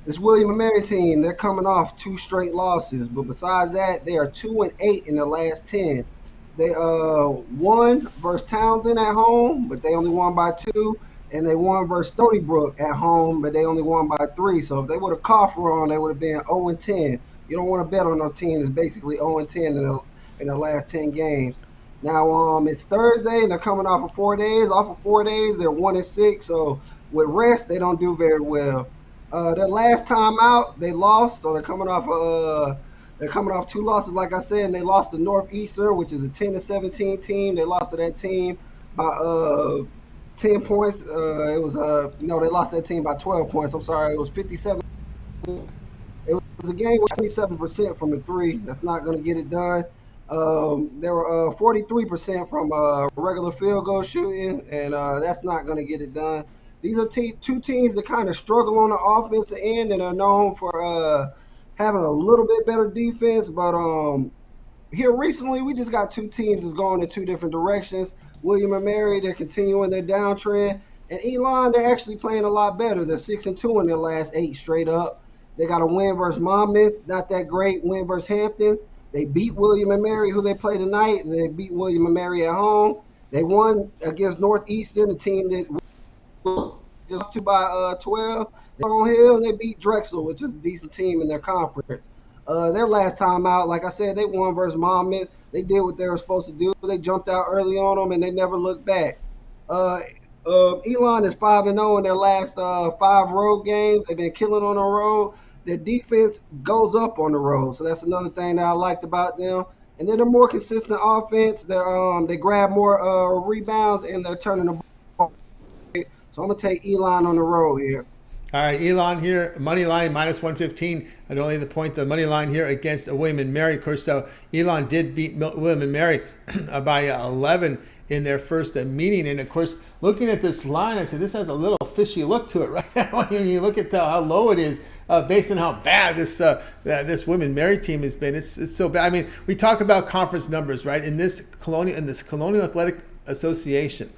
this William and Mary team, they're coming off 2 straight losses. But besides that, they are 2-8 in their last 10. They won versus Townsend at home, but they only won by 2. And they won versus Stony Brook at home, but they only won by 3. So if they would have caught for on, they would have been 0-10. You don't want to bet on a team that's basically 0-10 in the last 10 games. Now it's Thursday, and they're coming off of 4 days. Off of 4 days, they're 1-6. So with rest, they don't do very well. Their last time out, they lost. So they're coming off 2 losses, like I said, and they lost to Northeastern, which is a 10-17 team. They lost to that team by 10 points. They lost that team by 12 points. I'm sorry, it was 57. It was a game with 27% from the 3. That's not going to get it done. There were 43% from regular field goal shooting, and that's not going to get it done. These are 2 teams that kind of struggle on the offensive end and are known for having a little bit better defense, but here recently we just got 2 teams that's going in 2 different directions. William and Mary, they're continuing their downtrend, and Elon, they're actually playing a lot better. They're 6-2 in their last 8 straight up. They got a win versus Monmouth, not that great. Win versus Hampton, They beat William and Mary, who they play tonight. They beat William and Mary at home. They won against Northeastern, the team that just to by 12. On Hill, they beat Drexel, which is a decent team in their conference. Their last time out, like I said, they won versus Monmouth. They did what they were supposed to do. They jumped out early on them, and they never looked back. Elon is 5-0 in their last 5 road games. They've been killing on the road. Their defense goes up on the road, so that's another thing that I liked about them. And then they're more consistent offense. They grab more rebounds, and they're turning the ball. So I'm going to take Elon on the road here. All right, Elon here, money line minus 115. I don't leave the point, the money line here against William and Mary. Of course, Elon did beat William and Mary by 11 in their first meeting. And of course, looking at this line, I said, this has a little fishy look to it, right? When you look at how low it is, based on how bad this Women Mary team has been. It's so bad. I mean, we talk about conference numbers, right? In this Colonial Athletic Association,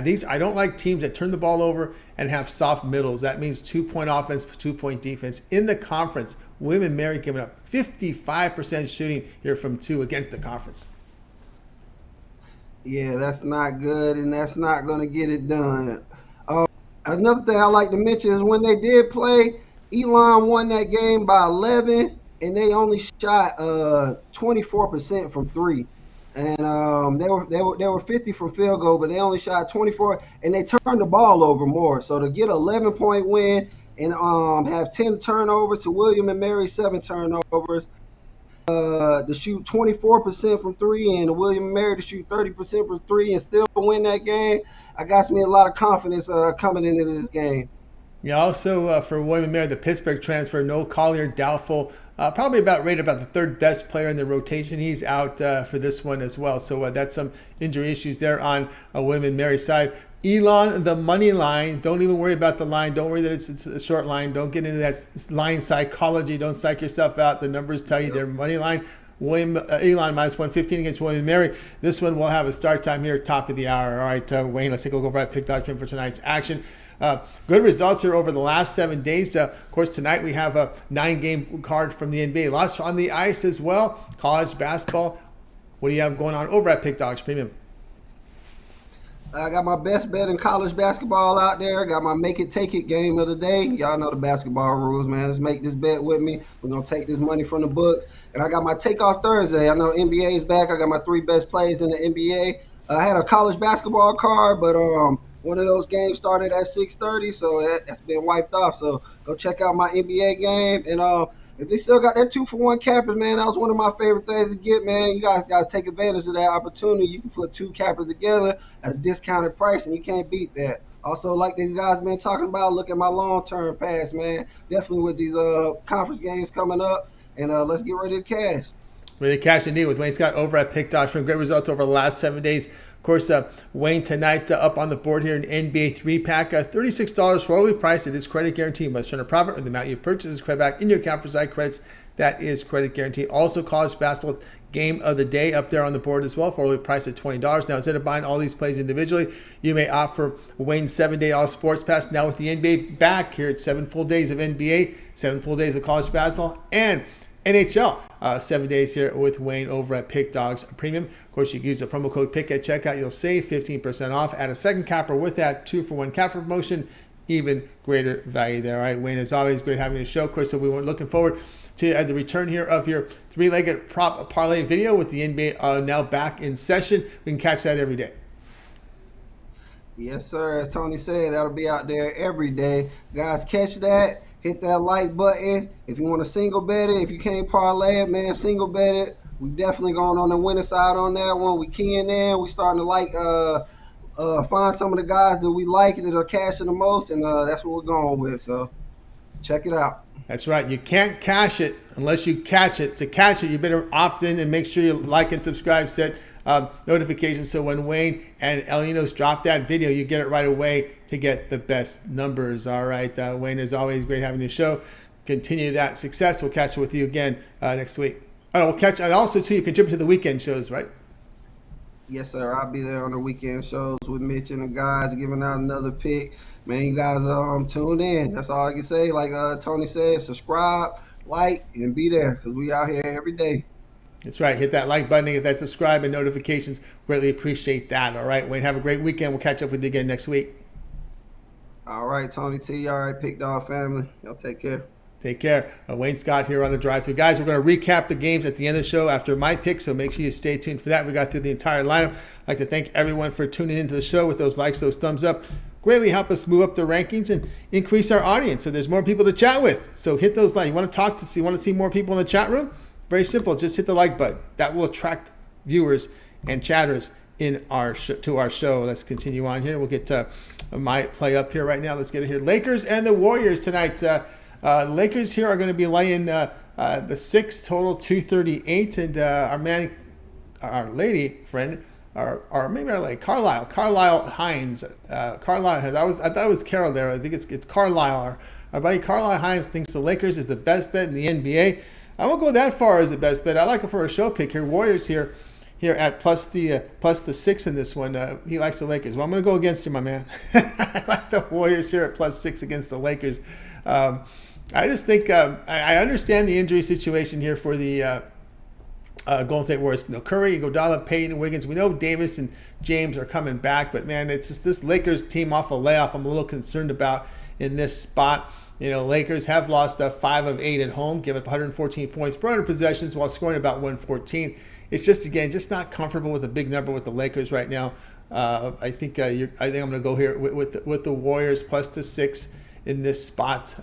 these I don't like teams that turn the ball over and have soft middles. That means 2-point offense, 2-point defense. In the conference, Women Mary giving up 55% shooting here from 2 against the conference. Yeah, that's not good, and that's not going to get it done. Another thing I like to mention is when they did play, Elon won that game by 11, and they only shot 24% from 3. And they were 50 from field goal, but they only shot 24, and they turned the ball over more. So to get an 11-point win and have 10 turnovers to William and Mary 7 turnovers, to shoot 24% from 3 and William and Mary to shoot 30% from 3 and still win that game, I got me a lot of confidence coming into this game. Yeah, also for William and Mary, the Pittsburgh transfer, Noel Collier, doubtful. Probably rated about the 3rd best player in the rotation. He's out for this one as well. So that's some injury issues there on William and Mary's side. Elon, the money line. Don't even worry about the line. Don't worry that it's a short line. Don't get into that line psychology. Don't psych yourself out. The numbers tell you their money line. Elon minus 115 against William and Mary. This one will have a start time here, top of the hour. All right, Wayne, let's take a look over at Pick Dog for tonight's action. Good results here over the last 7 days. Of course, tonight we have a 9-game card from the NBA. Lots on the ice as well. College basketball. What do you have going on over at Pick Dogs Premium? I got my best bet in college basketball out there. Got my make it, take it game of the day. Y'all know the basketball rules, man. Let's make this bet with me. We're going to take this money from the books. And I got my takeoff Thursday. I know NBA is back. I got my 3 best plays in the NBA. I had a college basketball card, but one of those games started at 6:30, so that's been wiped off. So go check out my NBA game. And if they still got that 2-for-1 cappers, man, that was one of my favorite things to get, man. You guys got to take advantage of that opportunity. You can put 2 cappers together at a discounted price, and you can't beat that. Also, like these guys been talking about, look at my long-term pass, man. Definitely with these conference games coming up, and let's get ready to cash. Ready to cash indeed with Wayne Scott over at Pick Dogs. Great results over the last 7 days. Of course, Wayne tonight up on the board here, an NBA 3-pack, $36 for early price. It is credit guaranteed. Must turn a profit or the amount you purchase is credit back in your account for side credits. That is credit guaranteed. Also, college basketball game of the day up there on the board as well for early price at $20. Now, instead of buying all these plays individually, you may opt for Wayne's 7-day all sports pass. Now with the NBA back here, it's 7 full days of NBA, 7 full days of college basketball, and NHL. 7 days here with Wayne over at Pick Dogs Premium. Of course, you can use the promo code PICK at checkout. You'll save 15% off. Add a second capper with that 2-for-1 capper promotion. Even greater value there. All right, Wayne, as always, great having you on the show. Of course, so we were looking forward to the return here of your 3-legged prop parlay video with the NBA now back in session. We can catch that every day. Yes, sir. As Tony said, that'll be out there every day. Guys, catch that. Hit that like button. If you want to single bet it, if you can't parlay it, man, single bet it. We definitely going on the winning side on that one. We keying in. We starting to find some of the guys that we like that are cashing the most, and that's what we're going with. So check it out. That's right. You can't cash it unless you catch it. To catch it, you better opt in and make sure you like and subscribe. Set notifications so when Wayne and Elinos drop that video, you get it right away to get the best numbers. All right, Wayne, as always, great having you show. Continue that success. We'll catch up with you again next week. We'll catch, and also too, you contribute to the weekend shows, right? Yes, sir. I'll be there on the weekend shows with Mitch and the guys, giving out another pick. Man, you guys tune in. That's all I can say. Like Tony said, subscribe, like, and be there because we out here every day. That's right. Hit that like button, hit that subscribe and notifications. Greatly appreciate that. All right, Wayne, have a great weekend. We'll catch up with you again next week. All right, Tony T. All right, Pick Dog family. Y'all take care. Take care. Wayne Scott here on the Drive Thru. Guys, we're going to recap the games at the end of the show after my pick, so make sure you stay tuned for that. We got through the entire lineup. I'd like to thank everyone for tuning into the show with those likes, those thumbs up. Greatly help us move up the rankings and increase our audience so there's more people to chat with. So hit those likes. You want to see more people in the chat room? Very simple. Just hit the like button. That will attract viewers and chatters in to our show. Let's continue on here. We'll get my play up here right now. Let's get it here. Lakers and the Warriors tonight. Lakers here are going to be laying the 6 total 238, and our lady friend, or maybe our lady Carlisle Hines. Carlisle has. I thought it was Carol there. I think it's Carlisle. Our buddy Carlisle Hines thinks the Lakers is the best bet in the NBA. I won't go that far as the best bet. I like it for a show pick here. Warriors here at plus the 6 in this one. He likes the Lakers. Well, I'm going to go against you, my man. I like the Warriors here at plus 6 against the Lakers. I just think I understand the injury situation here for the Golden State Warriors. Curry, Iguodala, Payton, Wiggins. We know Davis and James are coming back, but man, it's just this Lakers team off a layoff I'm a little concerned about in this spot. Lakers have lost 5 of 8 at home, give up 114 points per 100 possessions while scoring about 114. It's just not comfortable with a big number with the Lakers right now. I think I'm going to go here with the Warriors plus the 6 in this spot.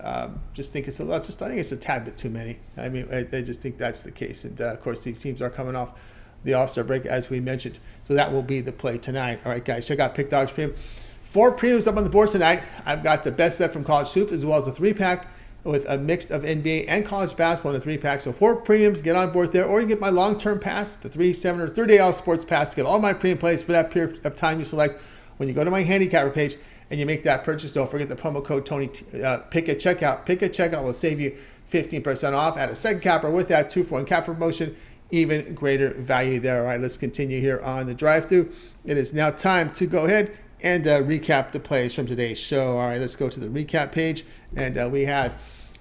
Just think it's a lot. I think it's a tad bit too many. I mean, I just think that's the case. And of course, these teams are coming off the All-Star break, as we mentioned. So that will be the play tonight. All right, guys, check out Pick Dogs Premium. 4 premiums up on the board tonight. I've got the best bet from College Hoop as well as the 3-pack with a mix of NBA and college basketball in a 3-pack. So 4 premiums, get on board there. Or you can get my long-term pass, the 3, 7, or 30-day all sports pass to get all my premium plays for that period of time you select when you go to my Handicapper page and you make that purchase. Don't forget the promo code Tony Pick at checkout. Pick at checkout will save you 15% off. Add a second capper with that 2-for-1 capper promotion. Even greater value there. All right, let's continue here on the drive-thru. It is now time to go ahead and recap the plays from today's show. All right, let's go to the recap page. And we had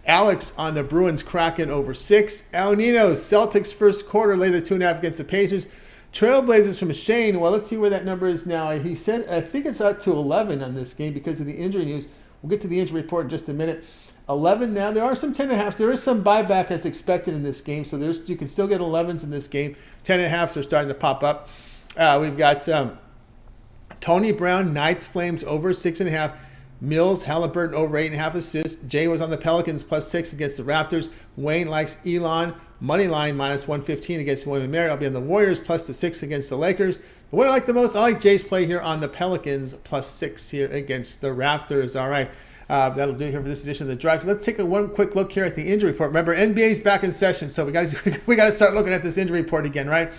Alex on the Bruins Kraken over 6. El Nino, Celtics first quarter, lay the 2.5 against the Pacers. Trailblazers from Shane. Well, let's see where that number is now. He said, I think it's up to 11 on this game because of the injury news. We'll get to the injury report in just a minute. 11 now. There are some 10.5. There is some buyback as expected in this game, so you can still get 11s in this game. 10.5s are starting to pop up. We've got Tony Brown, Knights Flames over 6.5. Mills, Halliburton over 8.5 assists. Jay was on the Pelicans plus 6 against the Raptors. Wayne likes Elon. Money line minus 115 against William & Mary. I'll be on the Warriors plus the 6 against the Lakers. What I like the most, I like Jay's play here on the Pelicans plus 6 here against the Raptors. All right, that'll do it here for this edition of the Drive. Let's take one quick look here at the injury report. Remember, NBA's back in session, so we got to start looking at this injury report again, right?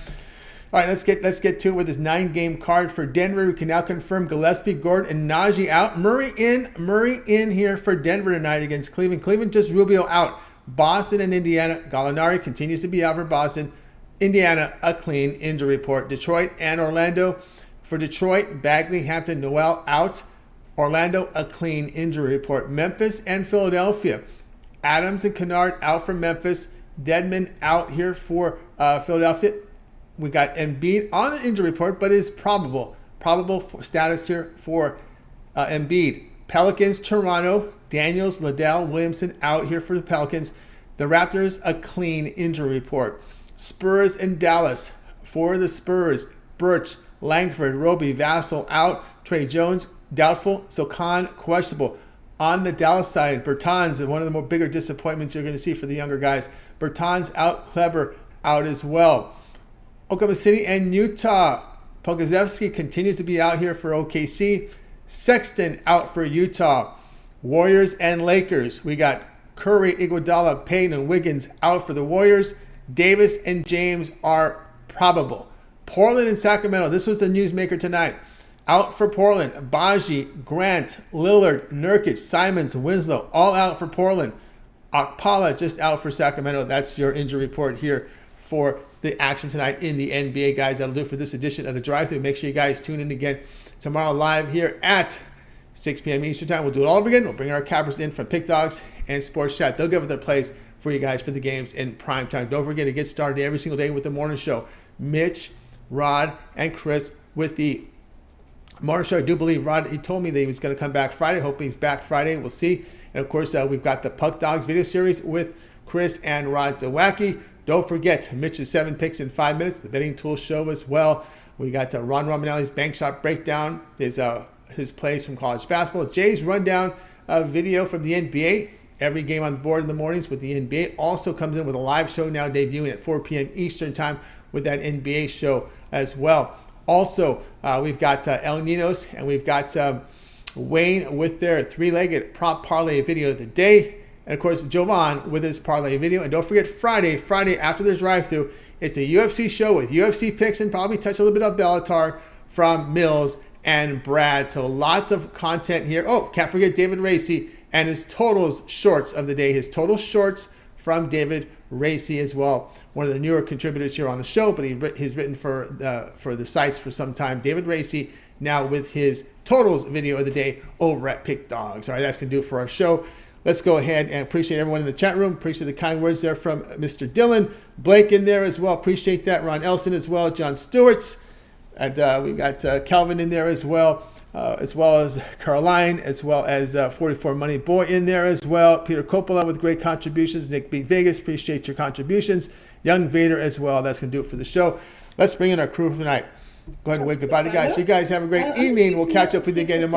All right, let's get to it with this 9-game card for Denver. We can now confirm Gillespie, Gordon, and Najee out. Murray in here for Denver tonight against Cleveland. Cleveland just Rubio out. Boston and Indiana. Gallinari continues to be out for Boston. Indiana, a clean injury report. Detroit and Orlando. For Detroit, Bagley, Hampton, Noel out. Orlando, a clean injury report. Memphis and Philadelphia. Adams and Kennard out for Memphis. Dedmon out here for Philadelphia. We got Embiid on the injury report, but is probable status here for Embiid. Pelicans, Toronto, Daniels, Liddell, Williamson out here for the Pelicans. The Raptors, a clean injury report. Spurs and Dallas. For the Spurs, Birch, Langford, Roby, Vassell out. Trey Jones, doubtful. Sokan, questionable. On the Dallas side, Bertans, one of the more bigger disappointments you're going to see for the younger guys. Bertans out, Kleber out as well. Oklahoma City and Utah. Pokusevski continues to be out here for OKC. Sexton out for Utah. Warriors and Lakers. We got Curry, Iguodala, Payton, and Wiggins out for the Warriors. Davis and James are probable. Portland and Sacramento. This was the newsmaker tonight. Out for Portland. Baji, Grant, Lillard, Nurkic, Simons, Winslow, all out for Portland. Okpala just out for Sacramento. That's your injury report here for the action tonight in the NBA, guys. That'll do it for this edition of the Drive-Thru. Make sure you guys tune in again tomorrow live here at 6 p.m. Eastern Time. We'll do it all over again. We'll bring our cappers in from Pick Dogs and Sports Chat. They'll give it their plays for you guys for the games in prime time. Don't forget to get started every single day with the morning show. Mitch, Rod, and Chris with the morning show. I do believe Rod, he told me that he was going to come back Friday. Hoping he's back Friday. We'll see. And of course, we've got the Puck Dogs video series with Chris and Rod Zawacki. Don't forget Mitch's 7 picks in 5 minutes, the betting tool show as well. We got Ron Romanelli's bank shot breakdown, his plays from college basketball. Jay's rundown video from the NBA. Every game on the board in the mornings with the NBA. Also comes in with a live show now debuting at 4 p.m. Eastern time with that NBA show as well. Also, we've got El Ninos and we've got Wayne with their 3-legged prop parlay video of the day. And of course, Jovan with his parlay video. And don't forget Friday after the drive-thru, it's a UFC show with UFC picks and probably touch a little bit of Bellator from Mills and Brad. So lots of content here. Oh, can't forget David Racy and his totals shorts of the day. His total shorts from David Racy as well. One of the newer contributors here on the show, but he's written for the sites for some time. David Racy now with his totals video of the day over at Pick Dogs. All right, that's going to do it for our show. Let's go ahead and appreciate everyone in the chat room. Appreciate the kind words there from Mr. Dylan. Blake in there as well. Appreciate that. Ron Elson as well. John Stewart. And we got Calvin in there as well as Caroline, as well as 44 Money Boy in there as well. Peter Coppola with great contributions. Nick Big Vegas, appreciate your contributions. Young Vader as well. That's going to do it for the show. Let's bring in our crew for tonight. Go ahead and wave goodbye to you guys. You guys have a great evening. We'll catch up with you again tomorrow.